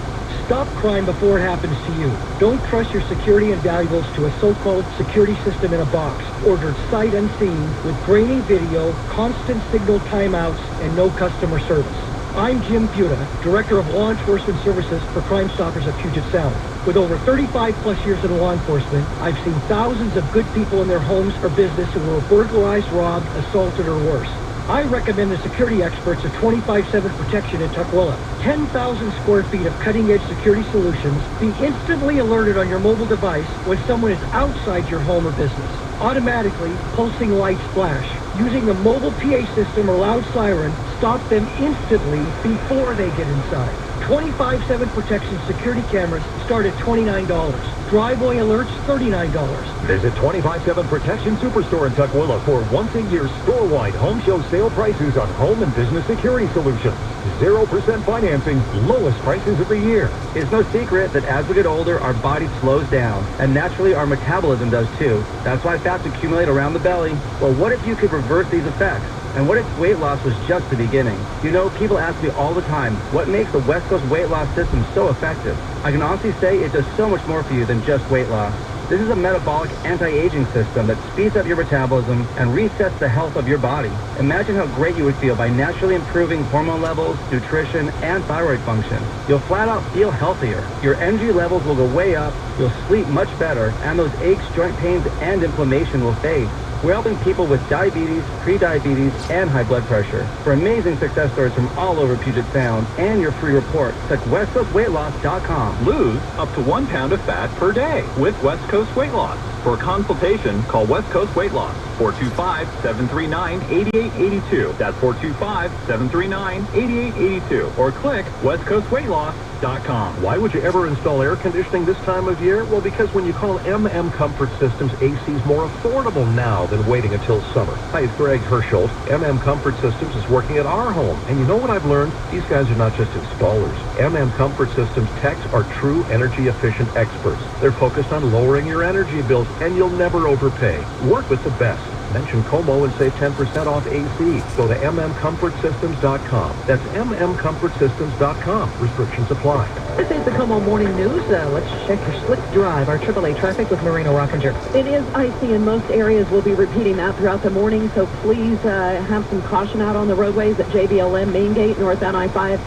S9: Stop crime before it happens to you. Don't trust your security and valuables to a so-called security system in a box, ordered sight unseen, with grainy video, constant signal timeouts, and no customer service. I'm Jim Buda, Director of Law Enforcement Services for Crime Stoppers of Puget Sound. With over 35 plus years in law enforcement, I've seen thousands of good people in their homes or business who were burglarized, robbed, assaulted, or worse. I recommend the security experts at 25/7 Protection in Tukwila. 10,000 square feet of cutting-edge security solutions. Be instantly alerted on your mobile device when someone is outside your home or business. Automatically, pulsing lights flash. Using the mobile PA system or loud siren, stop them instantly before they get inside. 25/7 protection security cameras start at $29. Driveway alerts, $39.
S3: Visit 25/7 Protection Superstore in Tukwila for once-a-year store-wide home show sale prices on home and business security solutions. 0% financing, lowest prices of the year.
S10: It's no secret that as we get older, our body slows down, and naturally our metabolism does too. That's why fats accumulate around the belly. Well, what if you could reverse these effects? And what if weight loss was just the beginning? You know, people ask me all the time, what makes the West Coast weight loss system so effective? I can honestly say it does so much more for you than just weight loss. This is a metabolic anti-aging system that speeds up your metabolism and resets the health of your body. Imagine how great you would feel by naturally improving hormone levels, nutrition, and thyroid function. You'll flat out feel healthier. Your energy levels will go way up, you'll sleep much better, and those aches, joint pains, and inflammation will fade. We're helping people with diabetes, pre-diabetes, and high blood pressure. For amazing success stories from all over Puget Sound and your free report, check westcoastweightloss.com.
S14: Lose up to 1 pound of fat per day with West Coast Weight Loss. For a consultation, call West Coast Weight Loss, 425-739-8882. That's 425-739-8882. Or click westcoastweightloss.com.
S1: Why would you ever install air conditioning this time of year? Well, because when you call MM Comfort Systems, AC is more affordable now than waiting until summer. Hi, it's Greg Hersholt. MM Comfort Systems is working at our home. And you know what I've learned? These guys are not just installers. MM Comfort Systems techs are true energy-efficient experts. They're focused on lowering your energy bills, and you'll never overpay. Work with the best. Mention Como and save 10% off AC. Go to mmcomfortsystems.com. That's mmcomfortsystems.com. Restrictions apply.
S5: This is the Como Morning News. Let's check your slick drive. Our AAA traffic with Marina Rockinger.
S13: It is icy in most areas. We'll be repeating that throughout the morning, so please have some caution out on the roadways at JBLM, Main Gate, northbound I-5.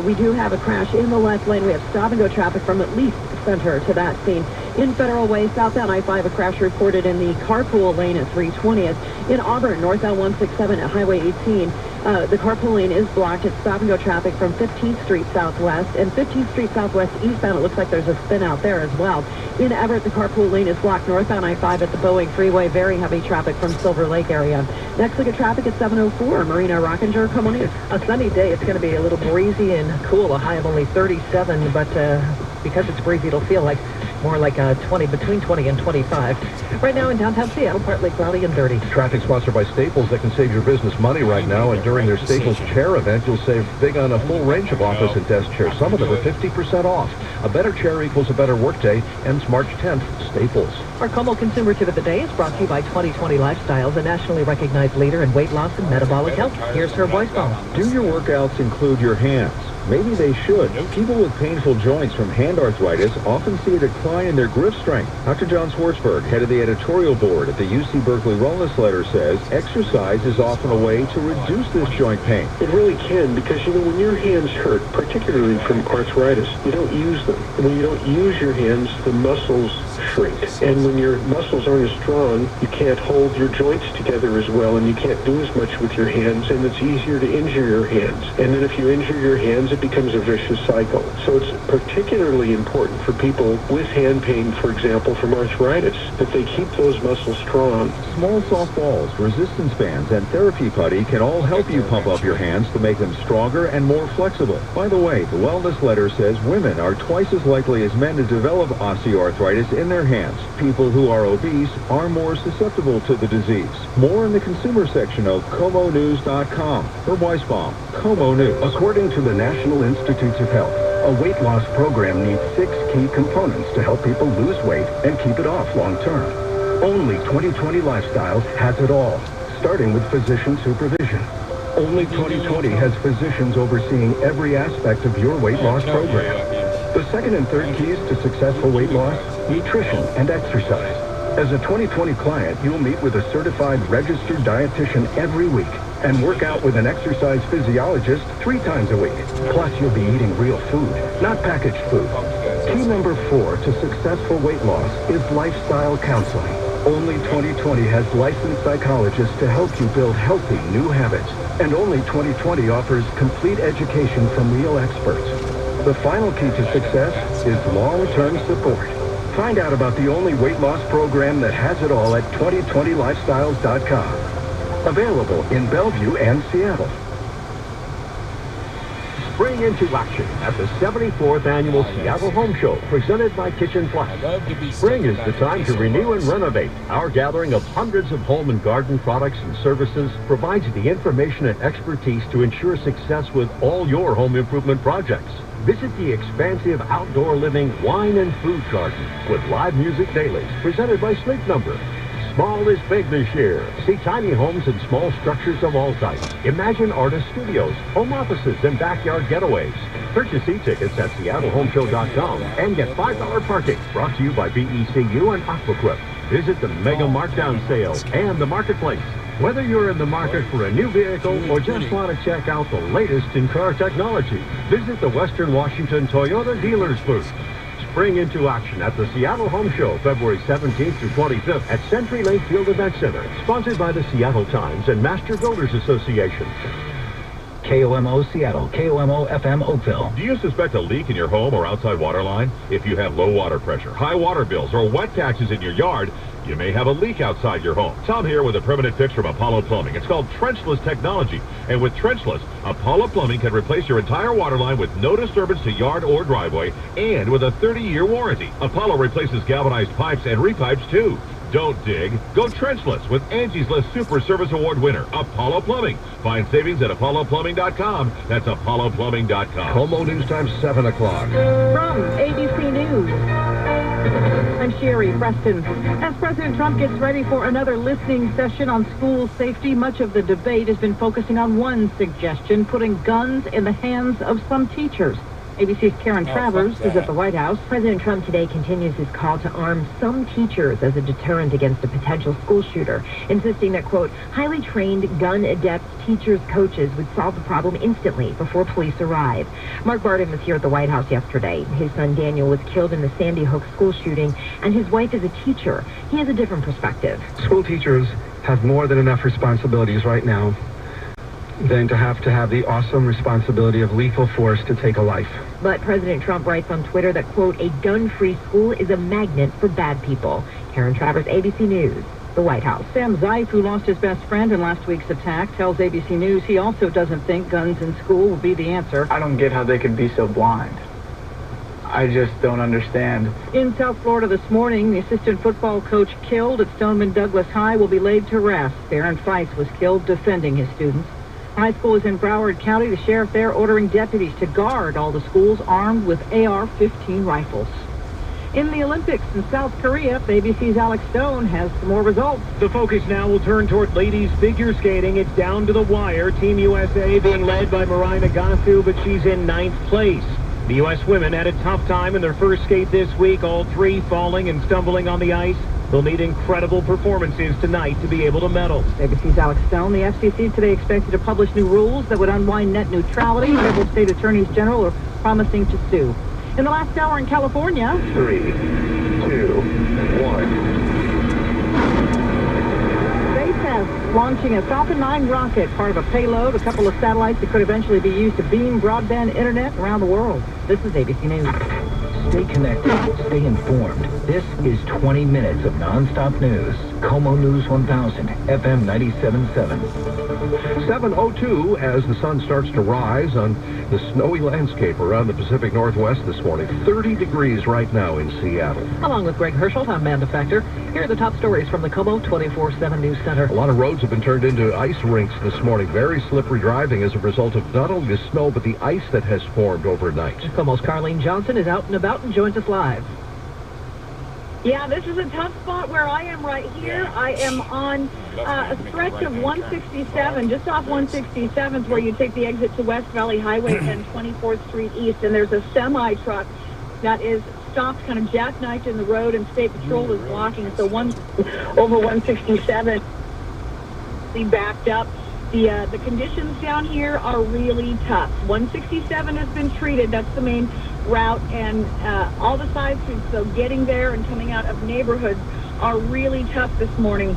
S13: We do have a crash in the left lane. We have stop-and-go traffic from at least Center to that scene. In Federal Way, southbound I-5, a crash reported in the carpool lane at 320th. In Auburn, northbound 167 at Highway 18, the carpool lane is blocked. It's stop-and-go traffic from 15th Street Southwest. And 15th Street Southwest eastbound, it looks like there's a spin out there as well. In Everett, the carpool lane is blocked northbound I-5 at the Boeing Freeway. Very heavy traffic from Silver Lake area. Next look at traffic at 7:04. Marina Rockinger, come on in.
S5: A sunny day. It's going to be a little breezy and cool. A high of only 37, but because it's breezy, it'll feel like more like 20, between 20 and 25. Right now in downtown Seattle, partly cloudy and dirty.
S1: Traffic sponsored by Staples that can save your business money right now. And during their Staples Chair event, you'll save big on a full range of office and desk chairs. Some of them are 50% off. A better chair equals a better workday. Ends March 10th. Staples.
S5: Our Como Consumer Tip of the Day is brought to you by 2020 Lifestyles, a nationally recognized leader in weight loss and metabolic health. Here's her voice bomb.
S18: Do your workouts include your hands? Maybe they should. People with painful joints from hand arthritis often see a decline in their grip strength. Dr. John Schwartzberg, head of the editorial board at the UC Berkeley Wellness Letter, says exercise is often a way to reduce this joint pain.
S24: It really can, because, you know, when your hands hurt, particularly from arthritis, you don't use them. And when you don't use your hands, the muscles shrink. And when your muscles aren't as strong, you can't hold your joints together as well, and you can't do as much with your hands, and it's easier to injure your hands. And then if you injure your hands, it becomes a vicious cycle. So it's particularly important for people with hand pain, for example, from arthritis, that they keep those muscles strong.
S18: Small soft balls, resistance bands, and therapy putty can all help you pump up your hands to make them stronger and more flexible. By the way, the Wellness Letter says women are twice as likely as men to develop osteoarthritis in their hands. People who are obese are more susceptible to the disease. More in the consumer section of ComoNews.com. Herb Weisbaum, Como News.
S7: According to the National Institutes of Health, a weight loss program needs 6 key components to help people lose weight and keep it off long term. Only 2020 Lifestyles has it all, starting with physician supervision. Only 2020 has physicians overseeing every aspect of your weight loss program. The second and third keys to successful weight loss: nutrition and exercise. As a 2020 client, you'll meet with a certified registered dietitian every week and work out with an exercise physiologist 3 times a week. Plus, you'll be eating real food, not packaged food. Key number 4 to successful weight loss is lifestyle counseling. Only 2020 has licensed psychologists to help you build healthy new habits. And only 2020 offers complete education from real experts. The final key to success is long-term support. Find out about the only weight loss program that has it all at 2020lifestyles.com.
S1: Available in Bellevue and Seattle. Spring into action at the 74th Annual Seattle Home Show, presented by Kitchen Plus. Spring is the time to renew and renovate. Our gathering of hundreds of home and garden products and services provides the information and expertise to ensure success with all your home improvement projects. Visit the expansive outdoor living wine and food garden with live music dailies presented by Sleep Number. Small is big this year. See tiny homes and small structures of all types. Imagine artist studios, home offices, and backyard getaways. Purchase e-tickets at SeattleHomeShow.com and get $5 parking. Brought to you by BECU and Aquaquip. Visit the Mega Markdown Sale and the Marketplace. Whether you're in the market for a new vehicle or just want to check out the latest in car technology, visit the Western Washington Toyota Dealers booth. Spring into action at the Seattle Home Show, February 17th through 25th at Century Lake Field Event Center. Sponsored by the Seattle Times and Master Builders Association.
S20: KOMO Seattle, KOMO FM Oakville.
S18: Do you suspect a leak in your home or outside water line? If you have low water pressure, high water bills, or wet taxes in your yard, you may have a leak outside your home. Tom here with a permanent fix from Apollo Plumbing. It's called trenchless technology. And with trenchless, Apollo Plumbing can replace your entire water line with no disturbance to yard or driveway and with a 30-year warranty. Apollo replaces galvanized pipes and repipes too. Don't dig. Go trenchless with Angie's List Super Service Award winner, Apollo Plumbing. Find savings at ApolloPlumbing.com. That's ApolloPlumbing.com.
S1: Como News Time, 7 o'clock.
S13: From ABC News, I'm Sherry Preston. As President Trump gets ready for another listening session on school safety, much of the debate has been focusing on one suggestion, putting guns in the hands of some teachers. ABC's Karen Travers is at the White House.
S4: President Trump today continues his call to arm some teachers as a deterrent against a potential school shooter, insisting that, quote, highly trained, gun-adept teachers, coaches would solve the problem instantly before police arrive. Mark Barden was here at the White House yesterday. His son Daniel was killed in the Sandy Hook school shooting, and his wife is a teacher. He has a different perspective.
S16: School teachers have more than enough responsibilities right now than to have the awesome responsibility of lethal force to take a life.
S4: But President Trump writes on Twitter that, quote, a gun-free school is a magnet for bad people. Karen Travers, ABC News, the White House.
S13: Sam Zeif, who lost his best friend in last week's attack, tells ABC News he also doesn't think guns in school will be the answer.
S17: I don't get how they could be so blind. I just don't understand.
S13: In South Florida this morning, the assistant football coach killed at Stoneman Douglas High will be laid to rest. Baron Feist was killed defending his students. High school is in Broward County. The sheriff there ordering deputies to guard all the schools armed with AR-15 rifles. In the Olympics in South Korea, ABC's Alex Stone has some more results.
S9: The focus now will turn toward ladies figure skating. It's down to the wire. Team USA being led by Mirai Nagasu, but she's in 9th place. The U.S. women had a tough time in their first skate this week, all three falling and stumbling on the ice. They'll need incredible performances tonight to be able to medal.
S13: ABC's Alex Stone. The FCC today expected to publish new rules that would unwind net neutrality. Several state attorneys general are promising to sue. In the last hour in California...
S24: 3, 2, 1.
S13: SpaceX launching a Falcon 9 rocket, part of a payload, a couple of satellites that could eventually be used to beam broadband internet around the world. This is ABC News.
S20: Stay connected. Stay informed. This is 20 minutes of nonstop news. Como News 1000, FM 97.7.
S1: 7:02 as the sun starts to rise on the snowy landscape around the Pacific Northwest this morning. 30 degrees right now in Seattle.
S13: Along with Greg Herschel, I'm Amanda Factor. Here are the top stories from the Como 24/7 News Center.
S1: A lot of roads have been turned into ice rinks this morning. Very slippery driving as a result of not only the snow, but the ice that has formed overnight.
S13: Como's Carlene Johnson is out and about and joins us live.
S19: Yeah, this is a tough spot where I am right here. I am on a stretch of 167, just off 167th, where you take the exit to West Valley Highway and 24th Street East, and there's a semi-truck that is stopped, kind of jackknifed in the road, and State Patrol is blocking. So over 167, backed up. The conditions down here are really tough. 167 has been treated. That's the main route, and all the side streets, so getting there and coming out of neighborhoods are really tough this morning.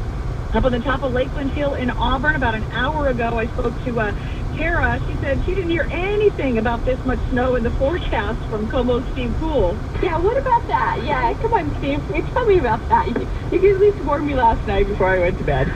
S19: Up on the top of Lakeland Hill in Auburn, about an hour ago, I spoke to Tara. She said she didn't hear anything about this much snow in the forecast from Como's Steve Poole.
S8: Yeah, what about that? Yeah, come on, Steve. Tell me about that. You at least warned me last night before I went to bed.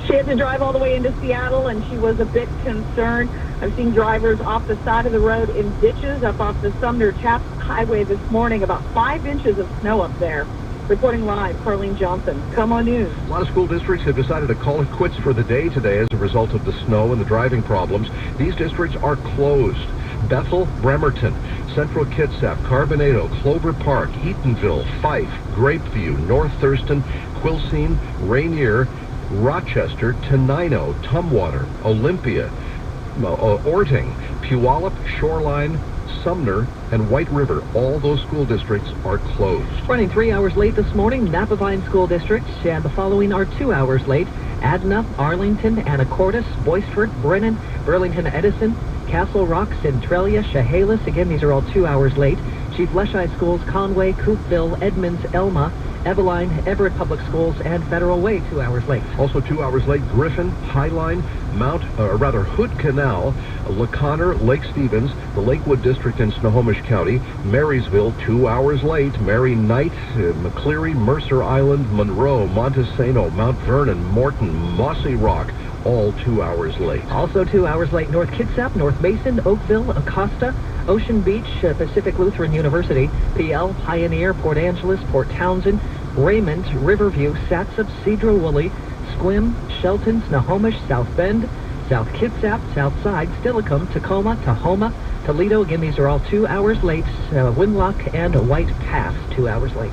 S19: She had to drive all the way into Seattle, and she was a bit concerned. I've seen drivers off the side of the road in ditches up off the Sumner-Taft Highway this morning. About 5 inches of snow up there. Reporting live, Carlene Johnson, Como News.
S1: A lot of school districts have decided to call it quits for the day today as a result of the snow and the driving problems. These districts are closed. Bethel, Bremerton, Central Kitsap, Carbonado, Clover Park, Eatonville, Fife, Grapeview, North Thurston, Quilcene, Rainier, Rochester, Tenino, Tumwater, Olympia, Orting, Puyallup, Shoreline, Sumner, and White River. All those school districts are closed.
S13: Running 3 hours late this morning, Napavine School District, and the following are 2 hours late. Adna, Arlington, Anacortes, Boistford, Brennan, Burlington, Edison, Castle Rock, Centralia, Chehalis. Again, these are all 2 hours late. Chief Leschi Schools, Conway, Coopville, Edmonds, Elma, Eveline, Everett Public Schools, and Federal Way, 2 hours late.
S1: Also 2 hours late, Griffin, Highline, Hood Canal, LaConner, Lake Stevens, the Lakewood District in Snohomish County, Marysville, 2 hours late, Mary Knight, McCleary, Mercer Island, Monroe, Montesano, Mount Vernon, Morton, Mossy Rock, all 2 hours late.
S13: Also 2 hours late, North Kitsap, North Mason, Oakville, Acosta, Ocean Beach, Pacific Lutheran University, PL, Pioneer, Port Angeles, Port Townsend, Raymond, Riverview, Satsop, Cedro-Woolley, Squim, Shelton, Snohomish, South Bend, South Kitsap, Southside, Stillicum, Tacoma, Tahoma, Toledo. Again, these are all 2 hours late. Winlock and White Pass, 2 hours late.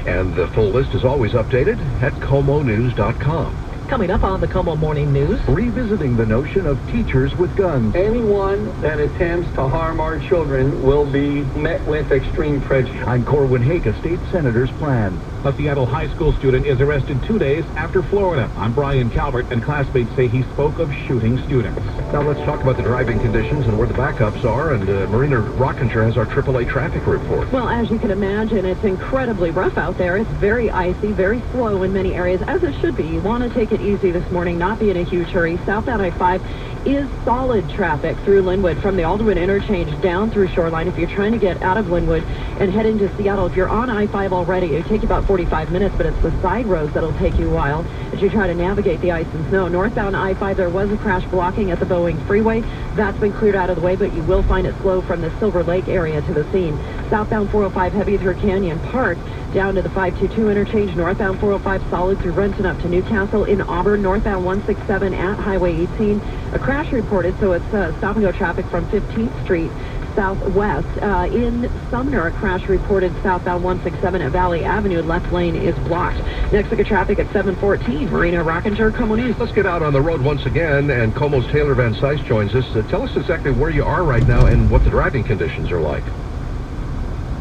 S1: And the full list is always updated at ComoNews.com.
S13: Coming up on the Como Morning News.
S3: Revisiting the notion of teachers with guns.
S10: Anyone that attempts to harm our children will be met with extreme prejudice.
S3: I'm Corwin Hake, a state senator's plan.
S18: A Seattle high school student is arrested 2 days after Florida. I'm Brian Calvert, and classmates say he spoke of shooting students.
S1: Now let's talk about the driving conditions and where the backups are. And Marina Rockinger has our AAA traffic report.
S13: Well, as you can imagine, it's incredibly rough out there. It's very icy, very slow in many areas, as it should be. You want to take it easy this morning, not be in a huge hurry. Southbound I-5 is solid traffic through Linwood from the Alderwood interchange down through Shoreline. If you're trying to get out of Linwood and head into Seattle, if you're on I-5 already, it'll take you about 45 minutes, but it's the side roads that'll take you a while as you try to navigate the ice and snow. Northbound I-5, there was a crash blocking at the Boeing Freeway. That's been cleared out of the way, but you will find it slow from the Silver Lake area to the scene. Southbound 405 heavy through Canyon Park down to the 522 interchange. Northbound 405 solid through Renton up to Newcastle. In Auburn, northbound 167 at Highway 18. A crash reported, so it's stop-and-go traffic from 15th Street southwest. In Sumner, a crash reported southbound 167 at Valley Avenue. Left lane is blocked. Next look at traffic at 7:14. Marina Rockinger, Como News.
S1: Let's get out on the road once again, and Como's Taylor Van Sice joins us. Tell us exactly where you are right now and what the driving conditions are like.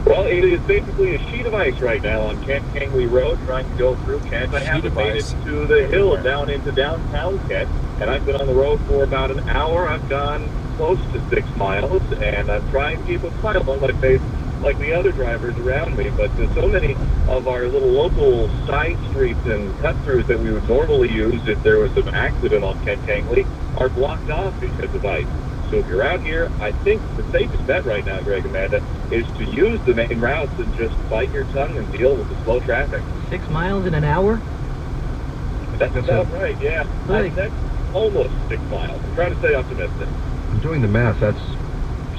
S6: Well, it is basically a sheet of ice right now on Kent Kangley Road, trying to go through Kent. I haven't made it to the hill down into downtown Kent, and I've been on the road for about an hour. I've gone close to 6 miles, and I'm trying to keep a smile on my face like the other drivers around me, but so many of our little local side streets and cut-throughs that we would normally use if there was some accident on Kent Kangley are blocked off because of ice. So if you're out here, I think the safest bet right now, Greg, Amanda, is to use the main routes and just bite your tongue and deal with the slow traffic.
S13: 6 miles in an hour?
S6: That's about right, yeah. That's almost 6 miles. I'm trying to stay optimistic.
S1: I'm doing the math. That's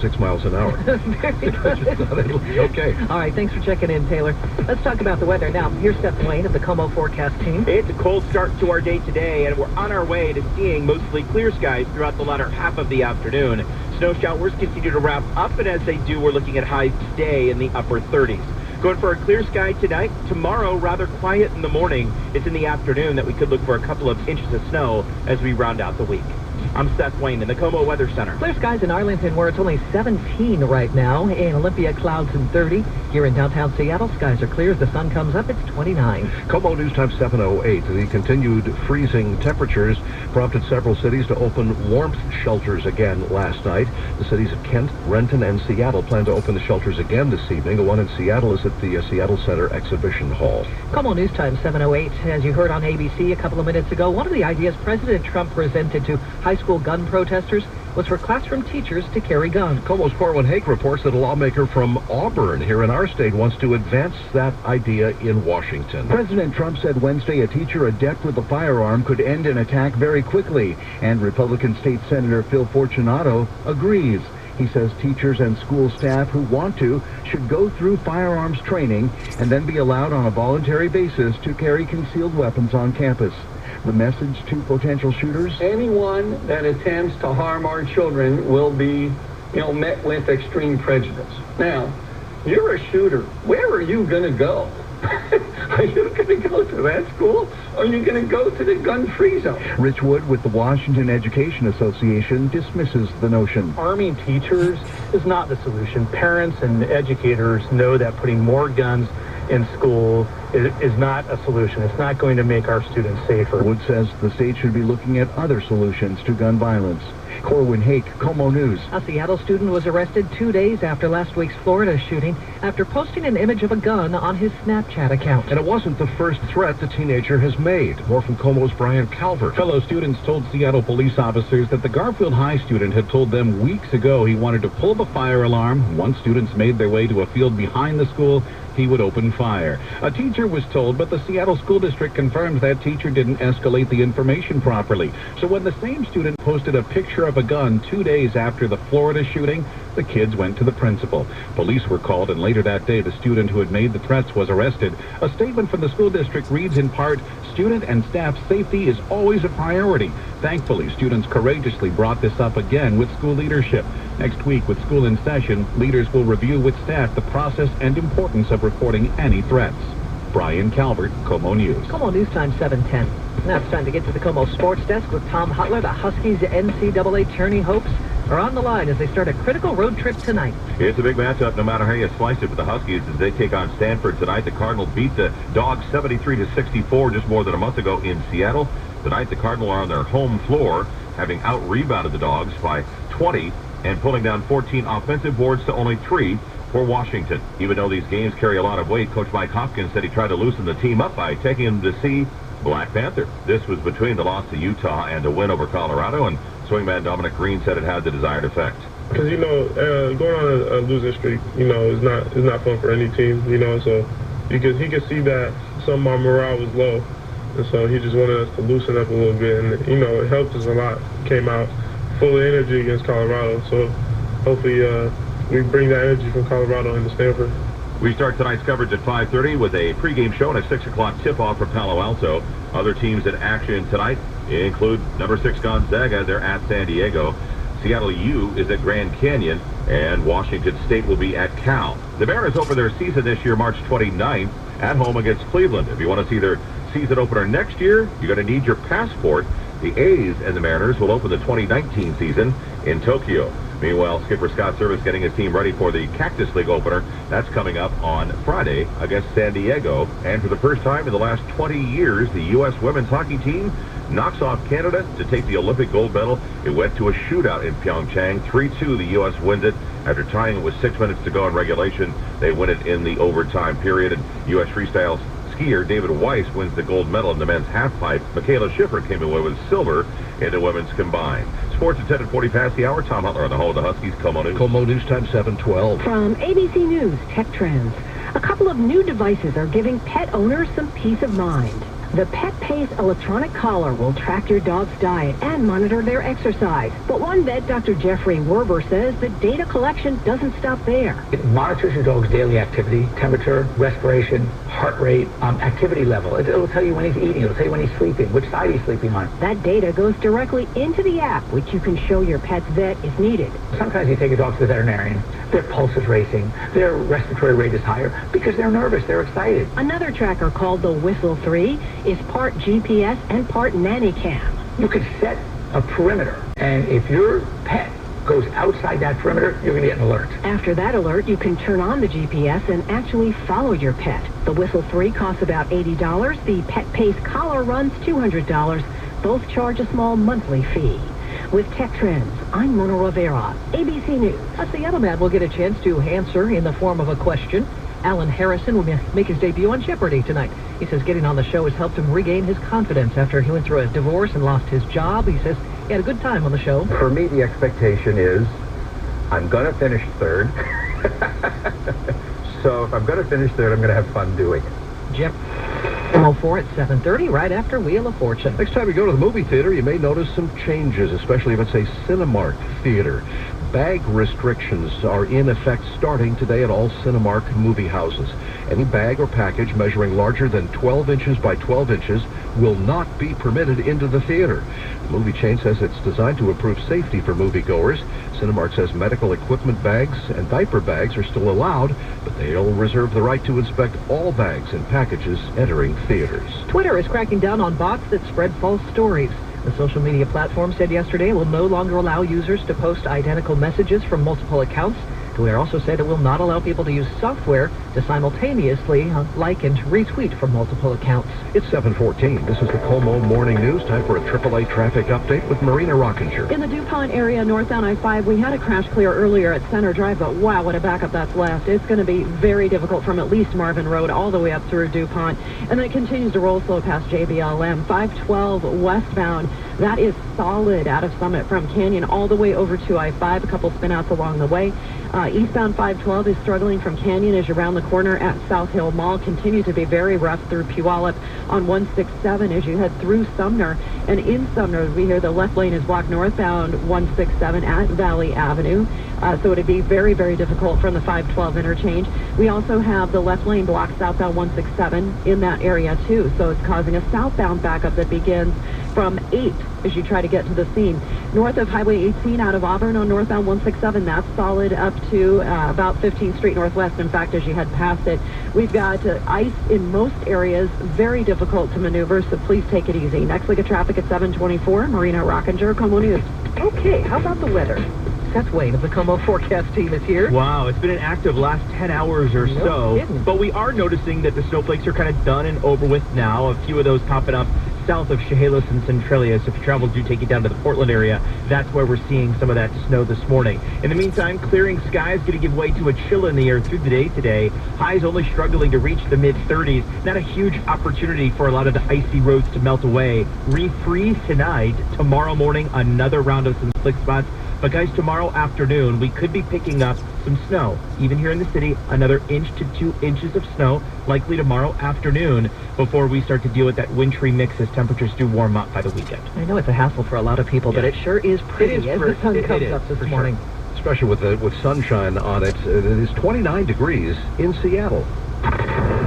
S1: 6 miles an hour.
S13: Very good.
S1: Okay.
S13: All right, thanks for checking in, Taylor. Let's talk about the weather. Now, here's Steph Wayne of the Como Forecast Team.
S11: It's a cold start to our day today, and we're on our way to seeing mostly clear skies throughout the latter half of the afternoon. Snow showers continue to wrap up, and as they do, we're looking at highs today in the upper 30s. Going for a clear sky tonight. Tomorrow, rather quiet in the morning. It's in the afternoon that we could look for a couple of inches of snow as we round out the week. I'm Seth Wayne in the Como Weather Center.
S13: Clear skies in Arlington, where it's only 17 right now. In Olympia, clouds and 30. Here in downtown Seattle, skies are clear. As the sun comes up, it's 29.
S1: Como News Time 7:08. The continued freezing temperatures prompted several cities to open warmth shelters again last night. The cities of Kent, Renton, and Seattle plan to open the shelters again this evening. The one in Seattle is at the Seattle Center Exhibition Hall.
S13: Como News Time 7:08. As you heard on ABC a couple of minutes ago, one of the ideas President Trump presented to high school gun protesters was for classroom teachers to carry guns.
S1: Como's Corwin Hake reports that a lawmaker from Auburn here in our state wants to advance that idea in Washington.
S20: President Trump said Wednesday a teacher adept with a firearm could end an attack very quickly, and Republican State Senator Phil Fortunato agrees. He says teachers and school staff who want to should go through firearms training and then be allowed on a voluntary basis to carry concealed weapons on campus. The message to potential shooters?
S2: Anyone that attempts to harm our children will be, met with extreme prejudice. Now, you're a shooter. Where are you going to go? Are you going to go to that school, or are you going to go to the gun-free zone?
S20: Rich Wood with the Washington Education Association dismisses the notion.
S15: Arming teachers is not the solution. Parents and educators know that putting more guns in school is not a solution. It's not going to make our students safer.
S20: Wood says the state should be looking at other solutions to gun violence. Corwin Hake, Como News.
S13: A Seattle student was arrested 2 days after last week's Florida shooting after posting an image of a gun on his Snapchat account.
S1: And it wasn't the first threat the teenager has made. More from Como's Brian Calvert.
S18: Fellow students told Seattle police officers that the Garfield High student had told them weeks ago he wanted to pull the fire alarm. Once students made their way to a field behind the school, he would open fire. A teacher was told, but the Seattle School District confirmed that teacher didn't escalate the information properly. So when the same student posted a picture of a gun 2 days after the Florida shooting, the kids went to the principal. Police were called, and later that day, the student who had made the threats was arrested. A statement from the school district reads in part, "Student and staff safety is always a priority." Thankfully, students courageously brought this up again with school leadership. Next week, with school in session, leaders will review with staff the process and importance of reporting any threats. Brian Calvert, Como News.
S13: Como News Time 7:10. Now it's time to get to the Como Sports Desk with Tom Hutler. The Huskies' NCAA tourney hopes are on the line as they start a critical road trip tonight.
S6: It's a big matchup no matter how you slice it for the Huskies as they take on Stanford tonight. The Cardinals beat the Dogs 73-64 just more than a month ago in Seattle. Tonight the Cardinals are on their home floor, having out-rebounded the Dogs by 20 and pulling down 14 offensive boards to only 3 for Washington. Even though these games carry a lot of weight, Coach Mike Hopkins said he tried to loosen the team up by taking them to see Black Panther. This was between the loss to Utah and a win over Colorado, and swingman Dominic Green said it had the desired effect.
S22: Because, going on a losing streak, is not fun for any team, so because he could see that some of our morale was low, and so he just wanted us to loosen up a little bit, and, it helped us a lot. Came out full of energy against Colorado, so hopefully we bring that energy from Colorado into Stanford.
S6: We start tonight's coverage at 5:30 with a pregame show and a 6 o'clock tip-off for Palo Alto. Other teams in action tonight include number 6 Gonzaga. They're at San Diego. Seattle U is at Grand Canyon, and Washington State will be at Cal. The Mariners open their season this year March 29th at home against Cleveland. If you want to see their season opener next year, you're going to need your passport. The A's and the Mariners will open the 2019 season in Tokyo. Meanwhile, skipper Scott Service getting his team ready for the Cactus League opener. That's coming up on Friday against San Diego. And for the first time in the last 20 years, the U.S. women's hockey team knocks off Canada to take the Olympic gold medal. It went to a shootout in Pyeongchang. 3-2, the U.S. wins it. After tying it with 6 minutes to go in regulation, they win it in the overtime period. And U.S. freestyle skier David Weiss wins the gold medal in the men's halfpipe. Michaela Schiffer came away with silver in the women's combined. Sports at 10 and 40 past the hour. Tom Hutler on the home of the Huskies. Como News.
S1: Como News Time 7:12.
S4: From ABC News Tech Trends, a couple of new devices are giving pet owners some peace of mind. The Pet Pace electronic collar will track your dog's diet and monitor their exercise. But one vet, Dr. Jeffrey Werber, says the data collection doesn't stop there.
S12: It monitors your dog's daily activity, temperature, respiration, heart rate, activity level. It'll tell you when he's eating. It'll tell you when he's sleeping, which side he's sleeping on.
S4: That data goes directly into the app, which you can show your pet's vet if needed.
S12: Sometimes you take a dog to the veterinarian, their pulse is racing, their respiratory rate is higher because they're nervous, they're excited.
S4: Another tracker called the Whistle 3 is part GPS and part nanny cam.
S12: You could set a perimeter, and if your pet goes outside that perimeter, you're going to get an alert.
S4: After that alert, you can turn on the GPS and actually follow your pet. The Whistle 3 costs about $80. The Pet Pace collar runs $200. Both charge a small monthly fee. With Tech Trends, I'm Mona Rivera, ABC News.
S13: A Seattle man will get a chance to answer in the form of a question. Alan Harrison will make his debut on Jeopardy tonight. He says getting on the show has helped him regain his confidence after he went through a divorce and lost his job. He says He had a good time on the show.
S10: For me, the expectation is I'm going to finish third. So if I'm going to finish third, I'm going to have fun doing it.
S13: Jim. 104 at 7:30, right after Wheel of Fortune.
S1: Next time you go to the movie theater, you may notice some changes, especially if it's a Cinemark theater. Bag restrictions are in effect starting today at all Cinemark movie houses. Any bag or package measuring larger than 12 inches by 12 inches will not be permitted into the theater. The movie chain says it's designed to improve safety for moviegoers. Cinemark says medical equipment bags and diaper bags are still allowed, but they'll reserve the right to inspect all bags and packages entering theaters.
S13: Twitter is cracking down on bots that spread false stories. The social media platform said yesterday it will no longer allow users to post identical messages from multiple accounts. Twitter also said it will not allow people to use software to simultaneously like and retweet from multiple accounts.
S1: It's 7:14. This is the Como Morning News. Time for a AAA traffic update with Marina Rockinger.
S13: In the DuPont area, northbound I-5, we had a crash clear earlier at Center Drive, but wow, what a backup that's left. It's going to be very difficult from at least Marvin Road all the way up through DuPont. And then it continues to roll slow past JBLM. 512 westbound, that is solid out of Summit from Canyon all the way over to I-5, a couple spinouts along the way. Eastbound 512 is struggling from Canyon as you round the corner at South Hill Mall. Continue to be very rough through Puyallup on 167 as you head through Sumner. And in Sumner, we hear the left lane is blocked northbound 167 at Valley Avenue. So it'd be very, very difficult from the 512 interchange. We also have the left lane blocked southbound 167 in that area too. So it's causing a southbound backup that begins from 8 as you try to get to the scene. North of Highway 18 out of Auburn on northbound 167, that's solid up to about 15th Street Northwest. In fact, as you head past it, we've got ice in most areas, very difficult to maneuver, so please take it easy. Next week of traffic at 7:24, Marina Rockinger, Como News. Okay, how about the weather? Seth Wayne of the Como Forecast team is here.
S11: Wow, it's been an active last 10 hours or so, but we are noticing that the snowflakes are kind of done and over with now. A few of those popping up south of Chehalis and Centralia, so if you travel, do take you down to the Portland area. That's where we're seeing some of that snow this morning. In the meantime, clearing skies going to give way to a chill in the air through the day today. Highs only struggling to reach the mid-30s. Not a huge opportunity for a lot of the icy roads to melt away. Refreeze tonight. Tomorrow morning, another round of some slick spots. But guys, tomorrow afternoon, we could be picking up some snow. Even here in the city, another 1 to 2 inches of snow, likely tomorrow afternoon, before we start to deal with that wintry mix as temperatures do warm up by the weekend.
S13: I know it's a hassle for a lot of people, but it sure is pretty as the sun comes up this morning.
S1: Sure. Especially with sunshine on it. It is 29 degrees in Seattle.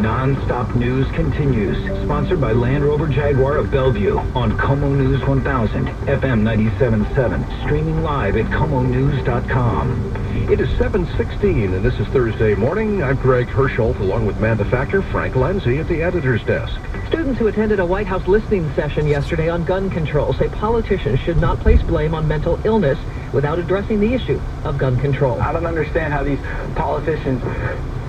S5: Non-stop news continues. Sponsored by Land Rover Jaguar of Bellevue on Como News 1000, FM 97.7. Streaming live at comonews.com.
S1: It is 7:16, and this is Thursday morning. I'm Greg Herschel, along with manufacturer Frank Lenzi at the editor's desk.
S13: Students who attended a White House listening session yesterday on gun control say politicians should not place blame on mental illness without addressing the issue of gun control.
S17: I don't understand how these politicians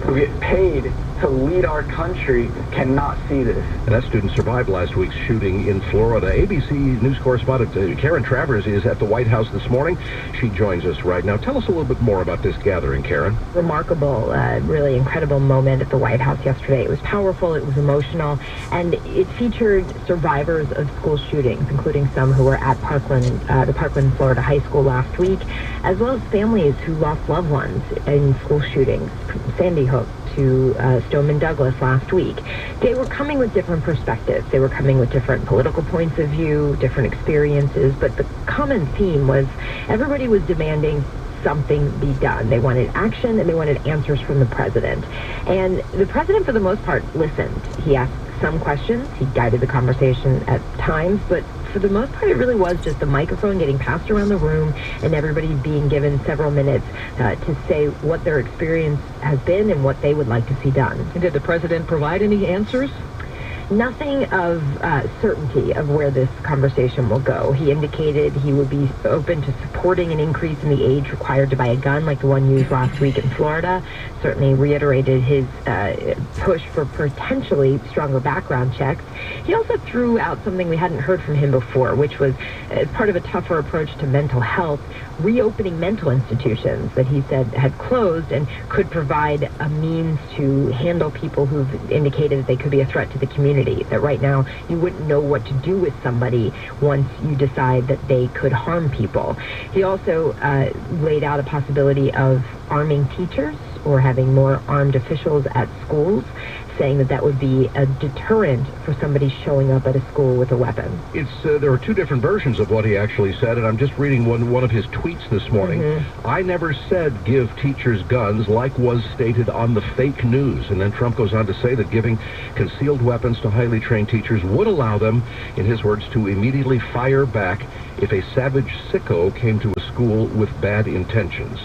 S17: who get paid to lead our country cannot see this.
S1: And that student survived last week's shooting in Florida. ABC News correspondent Karen Travers is at the White House this morning. She joins us right now. Tell us a little bit more about this gathering, Karen.
S4: Remarkable, really incredible moment at the White House yesterday. It was powerful, it was emotional, and it featured survivors of school shootings, including some who were at the Parkland, Florida High School last week, as well as families who lost loved ones in school shootings, from Sandy Hook to Stoneman Douglas last week. They were coming with different perspectives. They were coming with different political points of view, different experiences, but the common theme was everybody was demanding something be done. They wanted action and they wanted answers from the president. And the president, for the most part, listened. He asked some questions. He guided the conversation at times, but for the most part, it really was just the microphone getting passed around the room and everybody being given several minutes to say what their experience has been and what they would like to see done.
S13: And did the president provide any answers?
S4: Nothing of certainty of where this conversation will go. He indicated he would be open to supporting an increase in the age required to buy a gun like the one used last week in Florida. Certainly reiterated his push for potentially stronger background checks. He also threw out something we hadn't heard from him before, which was, as part of a tougher approach to mental health, reopening mental institutions that he said had closed and could provide a means to handle people who've indicated that they could be a threat to the community. community, that right now you wouldn't know what to do with somebody once you decide that they could harm people. He also laid out a possibility of arming teachers or having more armed officials at schools, saying that that would be a deterrent for somebody showing up at a school with a weapon.
S1: There are two different versions of what he actually said, and I'm just reading one of his tweets this morning. I never said give teachers guns like was stated on the fake news. And then Trump goes on to say that giving concealed weapons to highly trained teachers would allow them, in his words, to immediately fire back if a savage sicko came to a school with bad intentions.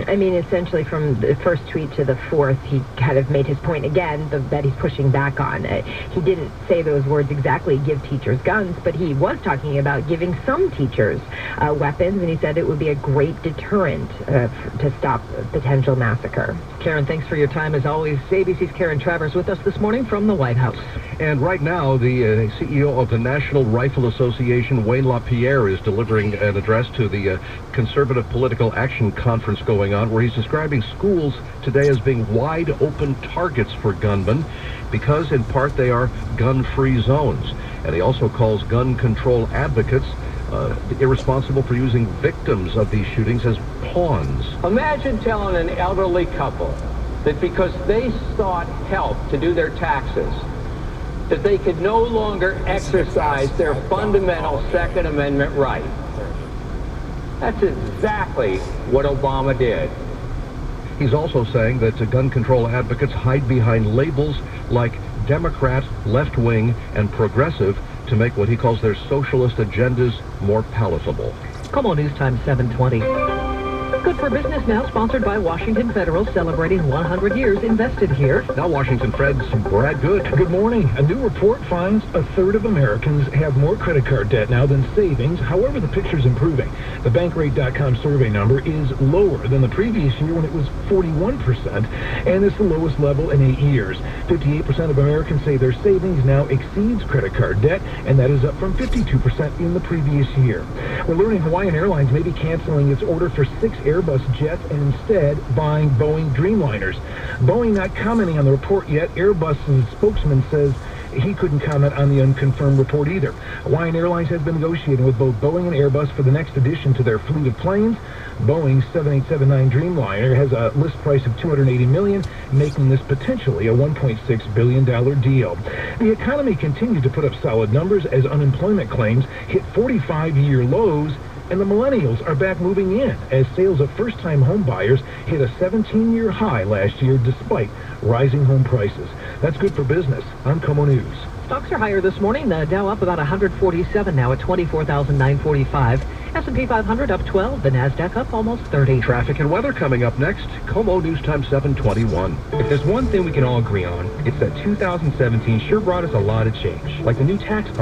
S4: I mean, essentially from the first tweet to the fourth, he kind of made his point again that he's pushing back on. He didn't say those words exactly, give teachers guns, but he was talking about giving some teachers weapons, and he said it would be a great deterrent to stop a potential massacre.
S7: Karen, thanks for your time as always. ABC's Karen Travers with us this morning from the White House.
S1: And right now, the CEO of the National Rifle Association, Wayne LaPierre, is delivering an address to the Conservative Political Action Conference going on, where he's describing schools today as being wide open targets for gunmen because, in part, they are gun-free zones. And he also calls gun control advocates irresponsible for using victims of these shootings as pawns.
S12: Imagine telling an elderly couple that because they sought help to do their taxes, that they could no longer exercise their fundamental Second Amendment right. That's exactly what Obama did.
S1: He's also saying that gun control advocates hide behind labels like Democrat, left-wing, and progressive to make what he calls their socialist agendas more palatable.
S7: Come on, News Time 720. Good for Business now, sponsored by Washington Federal, celebrating 100 years invested here.
S1: Now Washington Fed's Brad Good.
S3: Good morning. A new report finds a third of Americans have more credit card debt now than savings. However, the picture's improving. The Bankrate.com survey number is lower than the previous year when it was 41%, and it's the lowest level in 8 years. 58% of Americans say their savings now exceeds credit card debt, and that is up from 52% in the previous year. We're learning Hawaiian Airlines may be canceling its order for 6 Airbus jets and instead buying Boeing Dreamliners. Boeing not commenting on the report yet. Airbus's spokesman says he couldn't comment on the unconfirmed report either. Hawaiian Airlines has been negotiating with both Boeing and Airbus for the next addition to their fleet of planes. Boeing's 7879 Dreamliner has a list price of $280 million, making this potentially a $1.6 billion deal. The economy continued to put up solid numbers as unemployment claims hit 45-year lows, and the millennials are back moving in as sales of first-time home buyers hit a 17-year high last year despite rising home prices. That's good for business. I'm Como News.
S7: Stocks are higher this morning. The Dow up about 147 now at 24,945. S&P 500 up 12. The Nasdaq up almost 30.
S1: Traffic and weather coming up next. Como News Time 721.
S14: If there's one thing we can all agree on, it's that 2017 sure brought us a lot of change, like the new tax